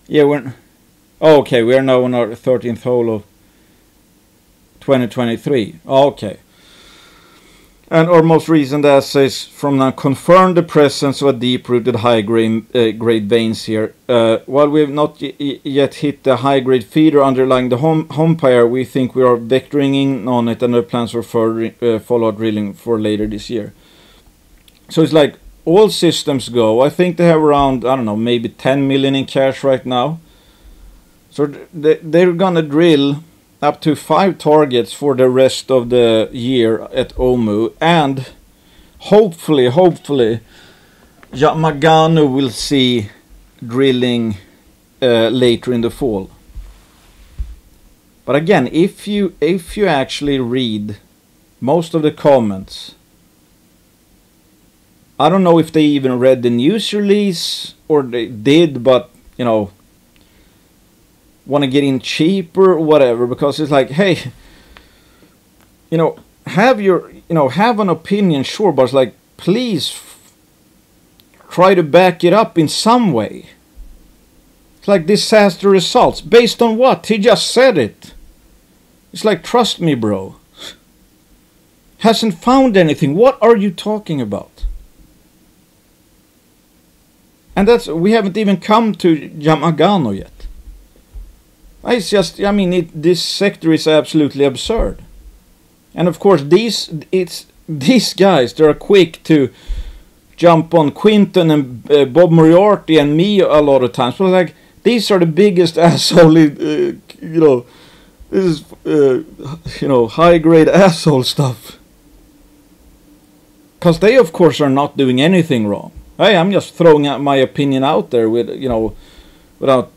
Yeah, we are now on our 13th hole of 2023. Okay. And our most recent assays from now confirm the presence of a deep-rooted high-grade veins here. While we have not yet hit the high-grade feeder underlying the home pyre, we think we are vectoring in on it, and our plans for further follow-up drilling for later this year. So it's like all systems go. I think they have around, I don't know, maybe 10 million in cash right now. So they're gonna drill up to 5 targets for the rest of the year at Omu, and hopefully Yamagano will see drilling later in the fall. But again, if you actually read most of the comments, I don't know if they even read the news release or they did, but want to get in cheaper or whatever, because it's like, hey, you know, have your, you know, have an opinion, sure, but it's like, please try to back it up in some way. It's like disaster results. Based on what? He just said it. It's like, trust me, bro. Hasn't found anything. What are you talking about? And that's, we haven't even come to Yamagano yet. It's just, I mean, this sector is absolutely absurd. And of course, these guys, they're quick to jump on Quinton and Bob Moriarty and me a lot of times. But like, these are the biggest asshole, you know, this is, you know, high-grade asshole stuff. Because they, of course, are not doing anything wrong. Hey, I'm just throwing out my opinion out there with, you know, without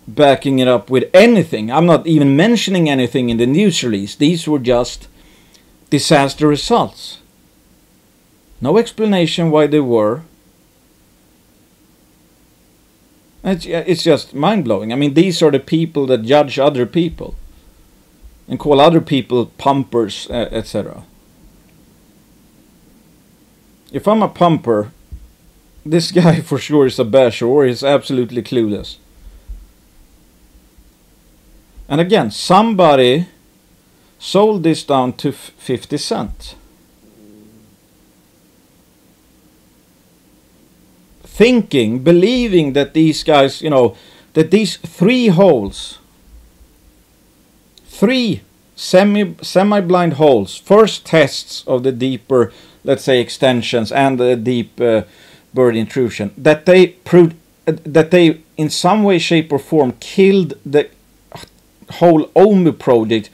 backing it up with anything. I'm not even mentioning anything in the news release. These were just disaster results. No explanation why they were. It's just mind-blowing. I mean, these are the people that judge other people and call other people pumpers, etc. If I'm a pumper, this guy for sure is a basher, or he's absolutely clueless. And again, somebody sold this down to 50 cents. Thinking, believing that these guys, you know, that these 3 holes, 3 semi-blind holes, first tests of the deeper, let's say, extensions and the deep bird intrusion, that they proved that they in some way, shape or form killed the whole OMU project,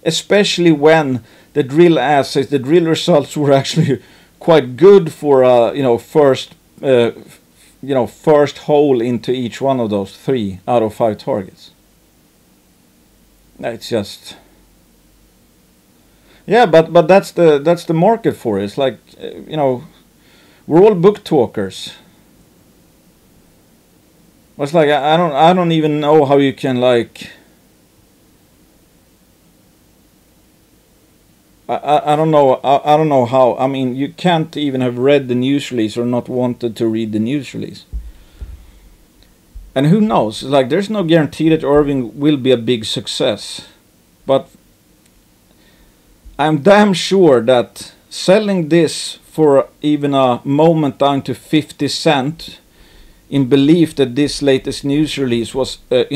especially when the drill assays, the drill results were actually quite good for you know, first hole into each one of those 3 out of 5 targets. It's just, yeah, but that's the market for it. It's like, you know, we're all book talkers. It's like, I don't even know how you can, like, I don't know how. I mean, you can't even have read the news release or not wanted to read the news release. And who knows? Like, there's no guarantee that Irving will be a big success, but I'm damn sure that selling this for even a moment down to 50 cents in belief that this latest news release was, very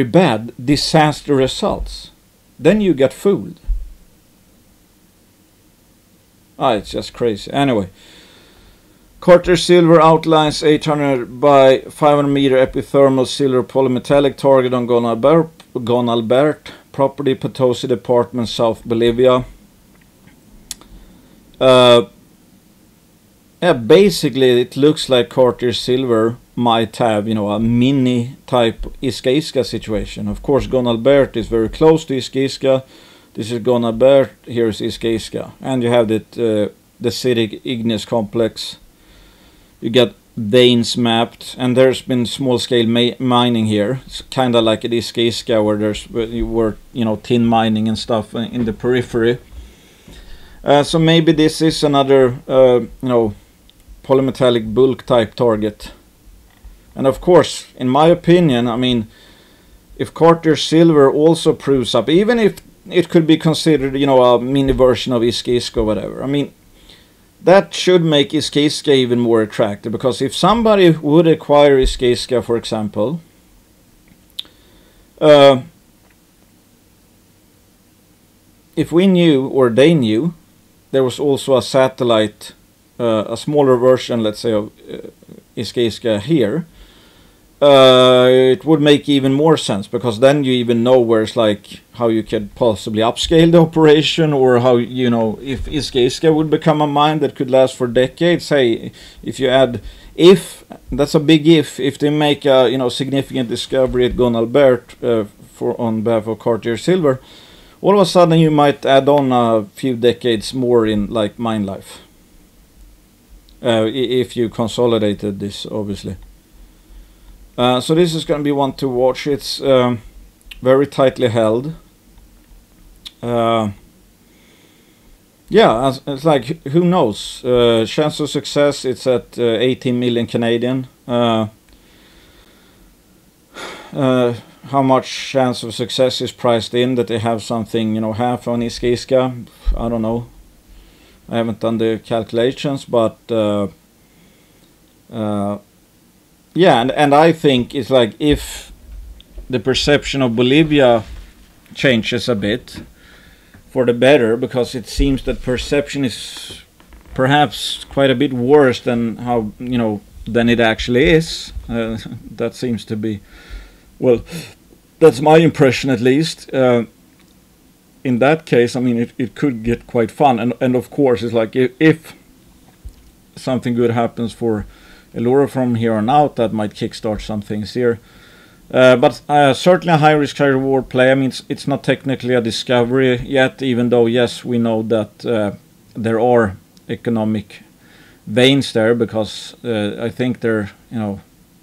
bad, disaster results, then you get fooled. It's just crazy. Anyway, Cartier Silver outlines 800 by 500 meter epithermal silver polymetallic target on Gonalbert property, Potosi Department, South Bolivia. Yeah, basically it looks like Cartier Silver might have, you know, a mini type Eskay situation. Of course, Gonalbert is very close to Eskay. This is Gonalbert, here is Eskay. And you have the Citic Ignis complex. You get veins mapped, and there's been small scale mining here. It's kind of like at Eskay where there's tin mining and stuff in the periphery. So maybe this is another polymetallic bulk type target. And of course, in my opinion, I mean, if Cartier Silver also proves up, even if it could be considered, you know, a mini version of Eskay or whatever, I mean, that should make Eskay even more attractive, because if somebody would acquire Eskay, for example, if we knew, or they knew, there was also a satellite, a smaller version, let's say, of Eskay here, it would make even more sense, because then you even know where it's like how you could possibly upscale the operation, or how, you know, if Eskay would become a mine that could last for decades. Hey, if you add, if that's a big if they make a, you know, significant discovery at Gonalbert on behalf of Cartier Silver, all of a sudden you might add on a few decades more in like mine life, if you consolidated this, obviously. So this is going to be one to watch. It's very tightly held. Yeah, it's like, who knows? Chance of success, it's at 18 million Canadian. How much chance of success is priced in that they have something, you know, half on Eskay? I don't know. I haven't done the calculations, but yeah, and I think it's like, if the perception of Bolivia changes a bit for the better, because it seems that perception is perhaps quite a bit worse than how, you know, than it actually is. That seems to be, well, that's my impression at least. In that case, I mean, it could get quite fun, and of course, it's like, if something good happens for Elora from here on out, that might kickstart some things here. But certainly a high risk, high reward play. I mean, it's not technically a discovery yet, even though, yes, we know that there are economic veins there, because I think they're, you know,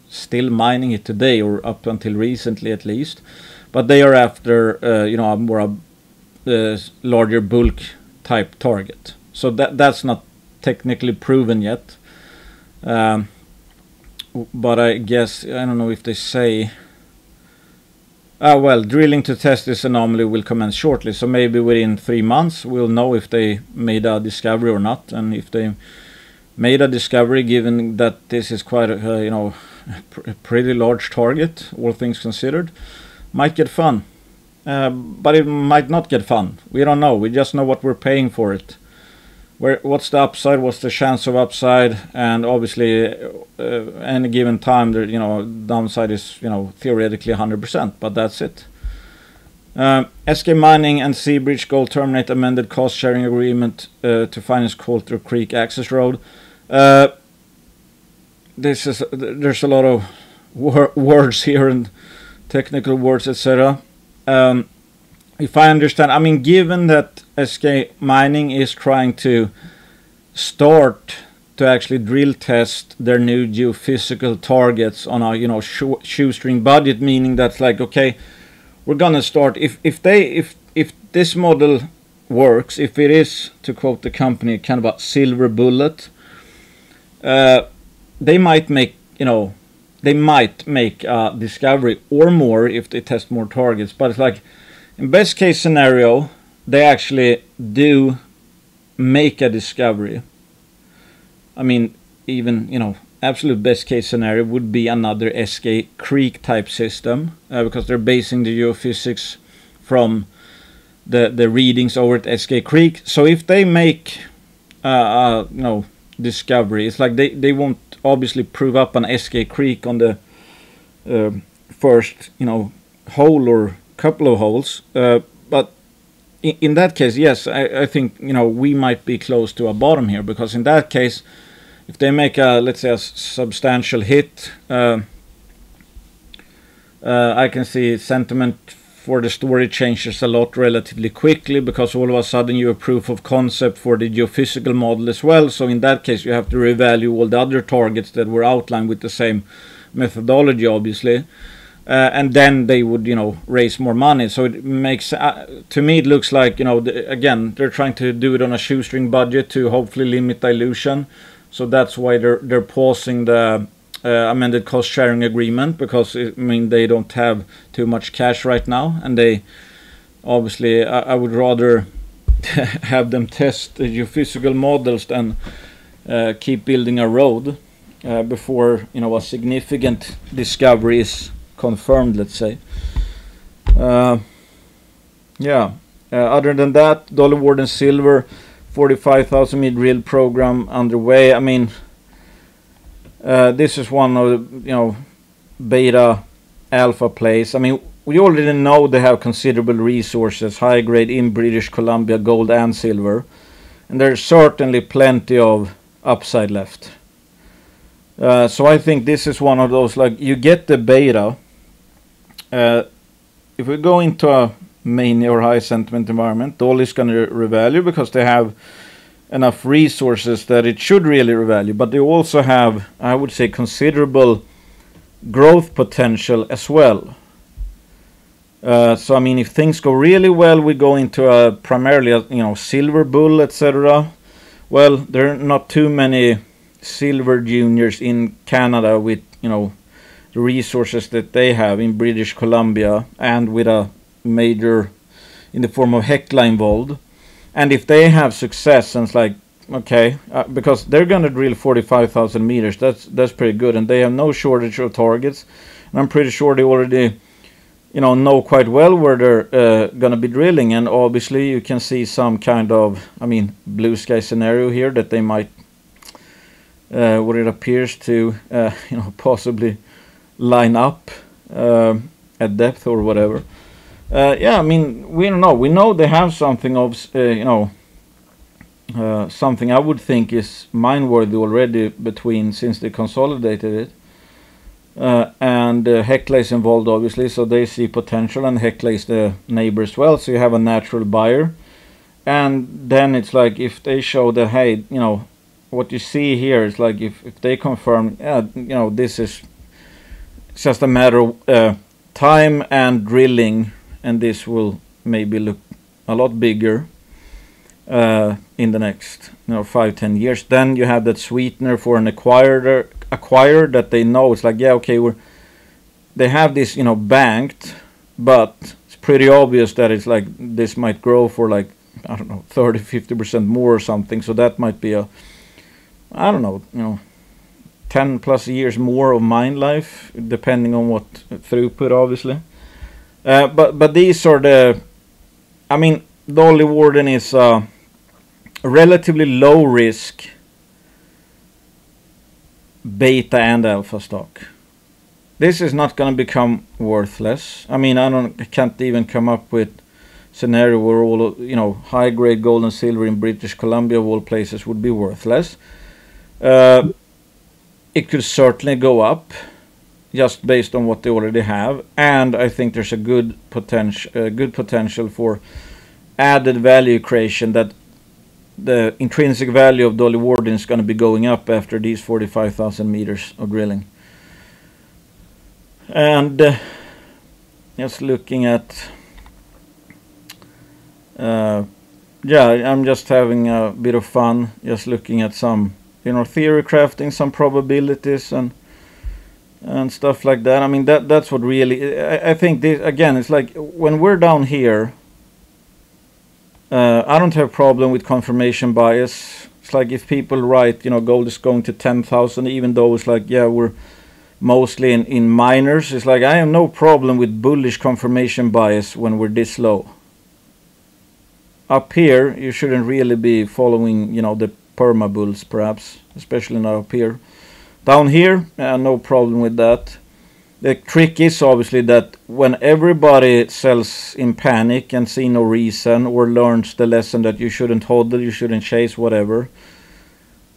still mining it today, or up until recently at least. But they are after, you know, a more larger bulk type target. So that's not technically proven yet. But I guess, I don't know if they say, well, drilling to test this anomaly will commence shortly, so maybe within 3 months we'll know if they made a discovery or not. And if they made a discovery, given that this is quite a, you know, a pretty large target, all things considered, might get fun. But it might not get fun. We don't know. We just know what we're paying for it. What's the upside? What's the chance of upside? And obviously, any given time, there, you know, downside is, you know, theoretically 100%. But that's it. Eskay Mining and Seabridge Gold terminate amended cost sharing agreement to finance Coulter Creek access road. There's a lot of words here and technical words, etc. If I understand, I mean, given that Eskay Mining is trying to start to actually drill test their new geophysical targets on a, you know, shoestring budget, meaning that's like, okay, we're gonna start, if this model works, if it is, to quote the company, kind of a silver bullet, they might make, you know, they might make a discovery or more if they test more targets. But it's like, in best case scenario, they actually do make a discovery. I mean, even, you know, absolute best case scenario would be another Eskay Creek type system, because they're basing the geophysics from the readings over at Eskay Creek. So if they make you know, discovery, it's like they won't obviously prove up an Eskay Creek on the first, you know, hole or couple of holes, but in that case, yes, I think, you know, we might be close to a bottom here, because in that case, if they make a, let's say, a substantial hit, I can see sentiment for the story changes a lot relatively quickly, because all of a sudden you have proof of concept for the geophysical model as well. So in that case, you have to revalue all the other targets that were outlined with the same methodology, obviously. And then they would, you know, raise more money. So it makes, to me, it looks like, you know, again, they're trying to do it on a shoestring budget to hopefully limit dilution. So that's why they're pausing the amended cost sharing agreement, because I mean, they don't have too much cash right now, and they obviously, I would rather have them test the geophysical models than keep building a road before, you know, a significant discovery is confirmed, let's say. Yeah. Other than that, Dolly Varden Silver, 45,000 meter drill program underway. I mean, this is one of the, you know, beta alpha plays. I mean, we already know they have considerable resources, high grade in British Columbia, gold and silver, and there's certainly plenty of upside left. So I think this is one of those, like, you get the beta. If we go into a mania or high sentiment environment, Dolly's going to revalue, because they have enough resources that it should really revalue, but they also have, I would say, considerable growth potential as well. So I mean, if things go really well, we go into a primarily a, silver bull, etc. Well, there are not too many silver juniors in Canada with the resources that they have in British Columbia, and with a major in the form of Hecla involved. And if they have success, and it's like, okay, because they're gonna drill 45,000 meters, that's pretty good, and they have no shortage of targets, and I'm pretty sure they already know quite well where they're gonna be drilling. And obviously you can see some kind of blue sky scenario here that they might what it appears to possibly line up at depth or whatever. Yeah, I mean, we don't know. We know they have something of something I would think is mine-worthy already since they consolidated it. And Hecla is involved, obviously, so they see potential, and Hecla is the neighbor as well, so you have a natural buyer. And then it's like, if they show that, hey, what you see here is like, if they confirm, this is just a matter of time and drilling, and this will maybe look a lot bigger in the next 5-10 years. Then you have that sweetener for an acquirer that they know. It's like, yeah, okay, they have this banked, but it's pretty obvious that it's like this might grow for like, I don't know, 30-50% more or something. So that might be a, I don't know, 10 plus years more of mine life, depending on what throughput, obviously. But these are the, Dolly Varden is a relatively low risk beta and alpha stock. This is not going to become worthless. I can't even come up with scenario where all high grade gold and silver in British Columbia of all places would be worthless. It could certainly go up, just based on what they already have, and I think there's a good potential for added value creation, that the intrinsic value of Dolly Varden is going to be going up after these 45,000 meters of drilling. And just looking at, I'm just having a bit of fun, just looking at some theory crafting, some probabilities and stuff like that. That's what really, I think this, again, it's like when we're down here, I don't have problem with confirmation bias. It's like if people write, gold is going to 10,000, even though it's like, yeah, we're mostly in miners. It's like, I have no problem with bullish confirmation bias when we're this low. Up here, you shouldn't really be following, the perma bulls, perhaps, especially not up here. Down here, no problem with that. The trick is obviously that when everybody sells in panic and see no reason, or learns the lesson that you shouldn't hodl, you shouldn't chase, whatever,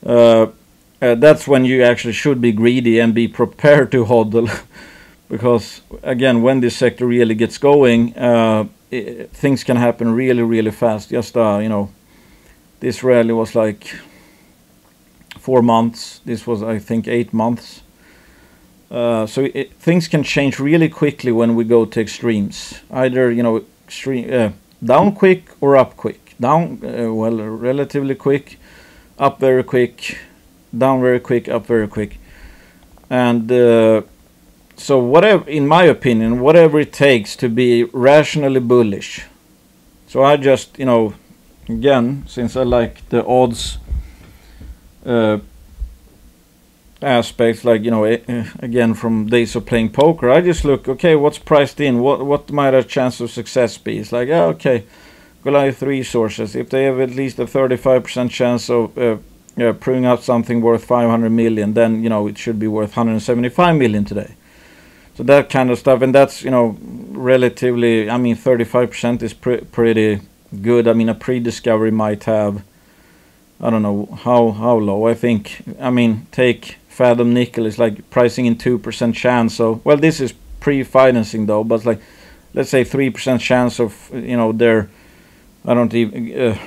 that's when you actually should be greedy and be prepared to hodl. Because again, when this sector really gets going, things can happen really, really fast. Just this rally was like 4 months. This was, I think, 8 months. So things can change really quickly when we go to extremes. Either extreme down quick or up quick. Down relatively quick, up very quick, down very quick, up very quick. And so whatever, in my opinion, whatever it takes to be rationally bullish. So I just again, since I like the odds aspects, like again, from days of playing poker, I just look, okay, what's priced in, what might a chance of success be? It's like, okay, Goliath Resources, if they have at least a 35% chance of proving out something worth 500 million, then it should be worth 175 million today. So that kind of stuff, and that's relatively, 35% is pretty good. A pre-discovery might have, I don't know how low. I think, take Fathom Nickel is like pricing in 2% chance. So, well, this is pre-financing though, but like, let's say 3% chance of, their, I don't even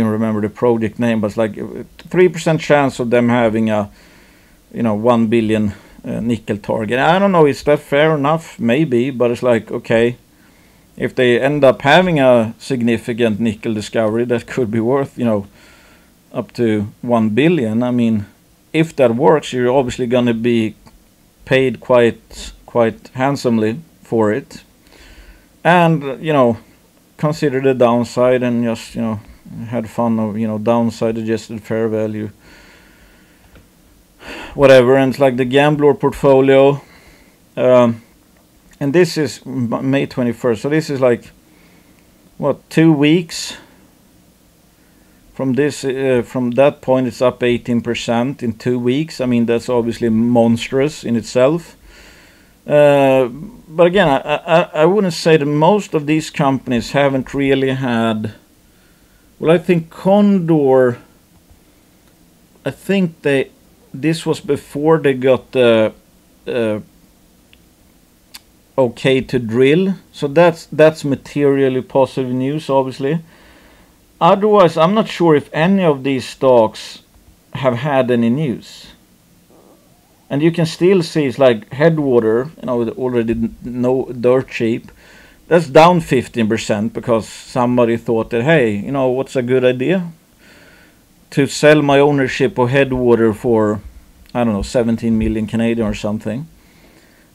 remember the project name, but it's like 3% chance of them having a, 1 billion nickel target. I don't know, is that fair enough? Maybe, but it's like, okay, if they end up having a significant nickel discovery that could be worth, you know, up to 1 billion. I mean, if that works, you're obviously going to be paid quite handsomely for it. And, you know, consider the downside and just, you know, had fun of, you know, downside adjusted fair value, whatever. And it's like the gambler portfolio, and this is May 21st, so this is like what, 2 weeks from this, from that point it's up 18% in 2 weeks. I mean, that's obviously monstrous in itself. But again, I wouldn't say that most of these companies haven't really had, well, I think Condor, I think this was before they got the okay to drill, so that's materially positive news, obviously. Otherwise, I'm not sure if any of these stocks have had any news. And you can still see it's like Headwater, you know, already no dirt cheap. That's down 15% because somebody thought that, hey, you know, what's a good idea? To sell my ownership of Headwater for, I don't know, 17 million Canadian or something.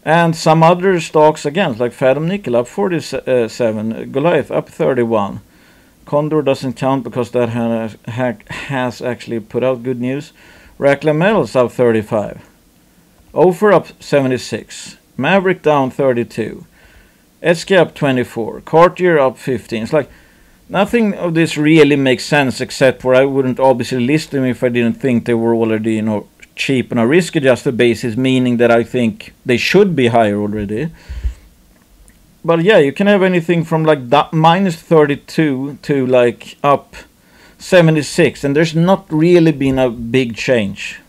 And some other stocks, again, like Fathom Nickel up 47, Goliath up 31. Condor doesn't count because that has actually put out good news. Rackland Metals up 35. Ofer up 76. Maverick down 32. Eskay up 24. Cartier up 15. It's like nothing of this really makes sense, except for I wouldn't obviously list them if I didn't think they were already, you know, cheap on a risk-adjusted basis, meaning that I think they should be higher already. But yeah, you can have anything from like minus 32 to like up 76, and there's not really been a big change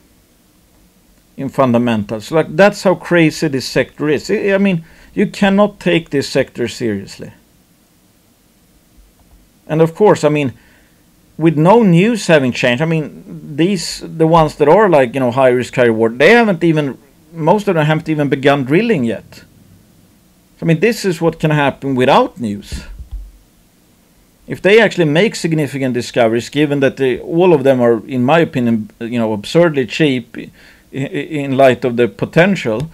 in fundamentals. Like, that's how crazy this sector is. I mean, you cannot take this sector seriously. And of course, I mean, with no news having changed, I mean, the ones that are like, you know, high risk, high reward, they haven't even, most of them haven't even begun drilling yet. I mean, this is what can happen without news. If they actually make significant discoveries, given that all of them are, in my opinion, you know, absurdly cheap in light of the potential,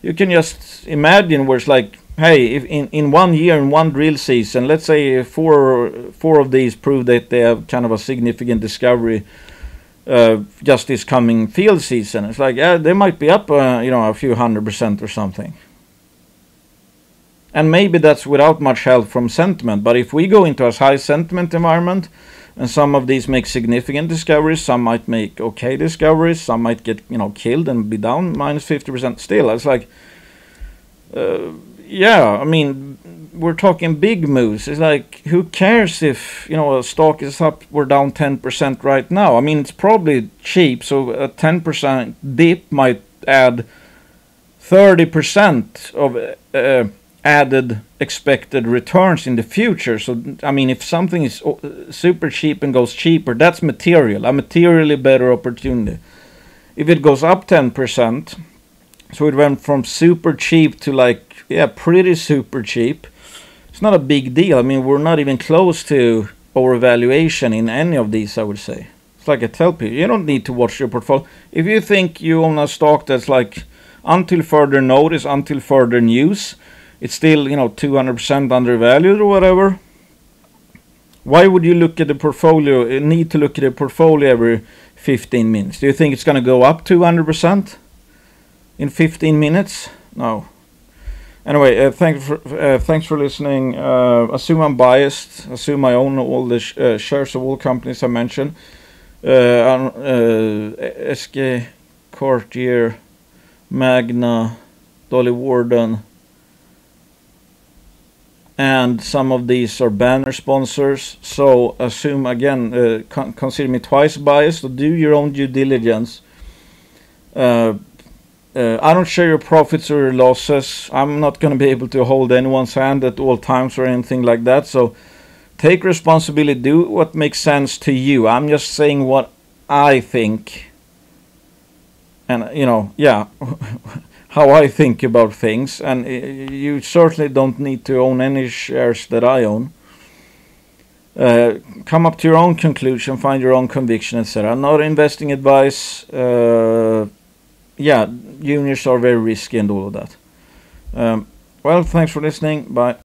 you can just imagine where it's like, hey, if in 1 year, in one drill season, let's say four of these prove that they have kind of a significant discovery just this coming field season. It's like, yeah, they might be up, you know, a few 100% or something. And maybe that's without much help from sentiment. But if we go into a high sentiment environment, and some of these make significant discoveries, some might make okay discoveries, some might get, you know, killed and be down minus 50% still. It's like, yeah, I mean, we're talking big moves. It's like, who cares if, you know, a stock is up, we're down 10% right now. I mean, it's probably cheap, so a 10% dip might add 30% of added expected returns in the future. So, I mean, if something is super cheap and goes cheaper, that's material, a materially better opportunity. If it goes up 10%, so it went from super cheap to like, yeah, pretty super cheap, it's not a big deal. I mean, we're not even close to overvaluation in any of these, I would say. It's like I tell people, you don't need to watch your portfolio. If you think you own a stock that's like, until further notice, until further news, it's still, you know, 200% undervalued or whatever, why would you look at the portfolio, need to look at the portfolio every 15 minutes? Do you think it's going to go up 200% in 15 minutes? No. Anyway, thanks for listening. Assume I'm biased. Assume I own all the shares of all companies I mentioned. Eskay, Cartier, Magna, Dolly Varden, and some of these are banner sponsors. So assume, again, consider me twice biased, so do your own due diligence. I don't share your profits or your losses. I'm not going to be able to hold anyone's hand at all times or anything like that. So take responsibility, do what makes sense to you. I'm just saying what I think and yeah, how I think about things. And you certainly don't need to own any shares that I own. Come up to your own conclusion, find your own conviction, etc. Not investing advice. Yeah, juniors are very risky and all of that. Well, thanks for listening. Bye.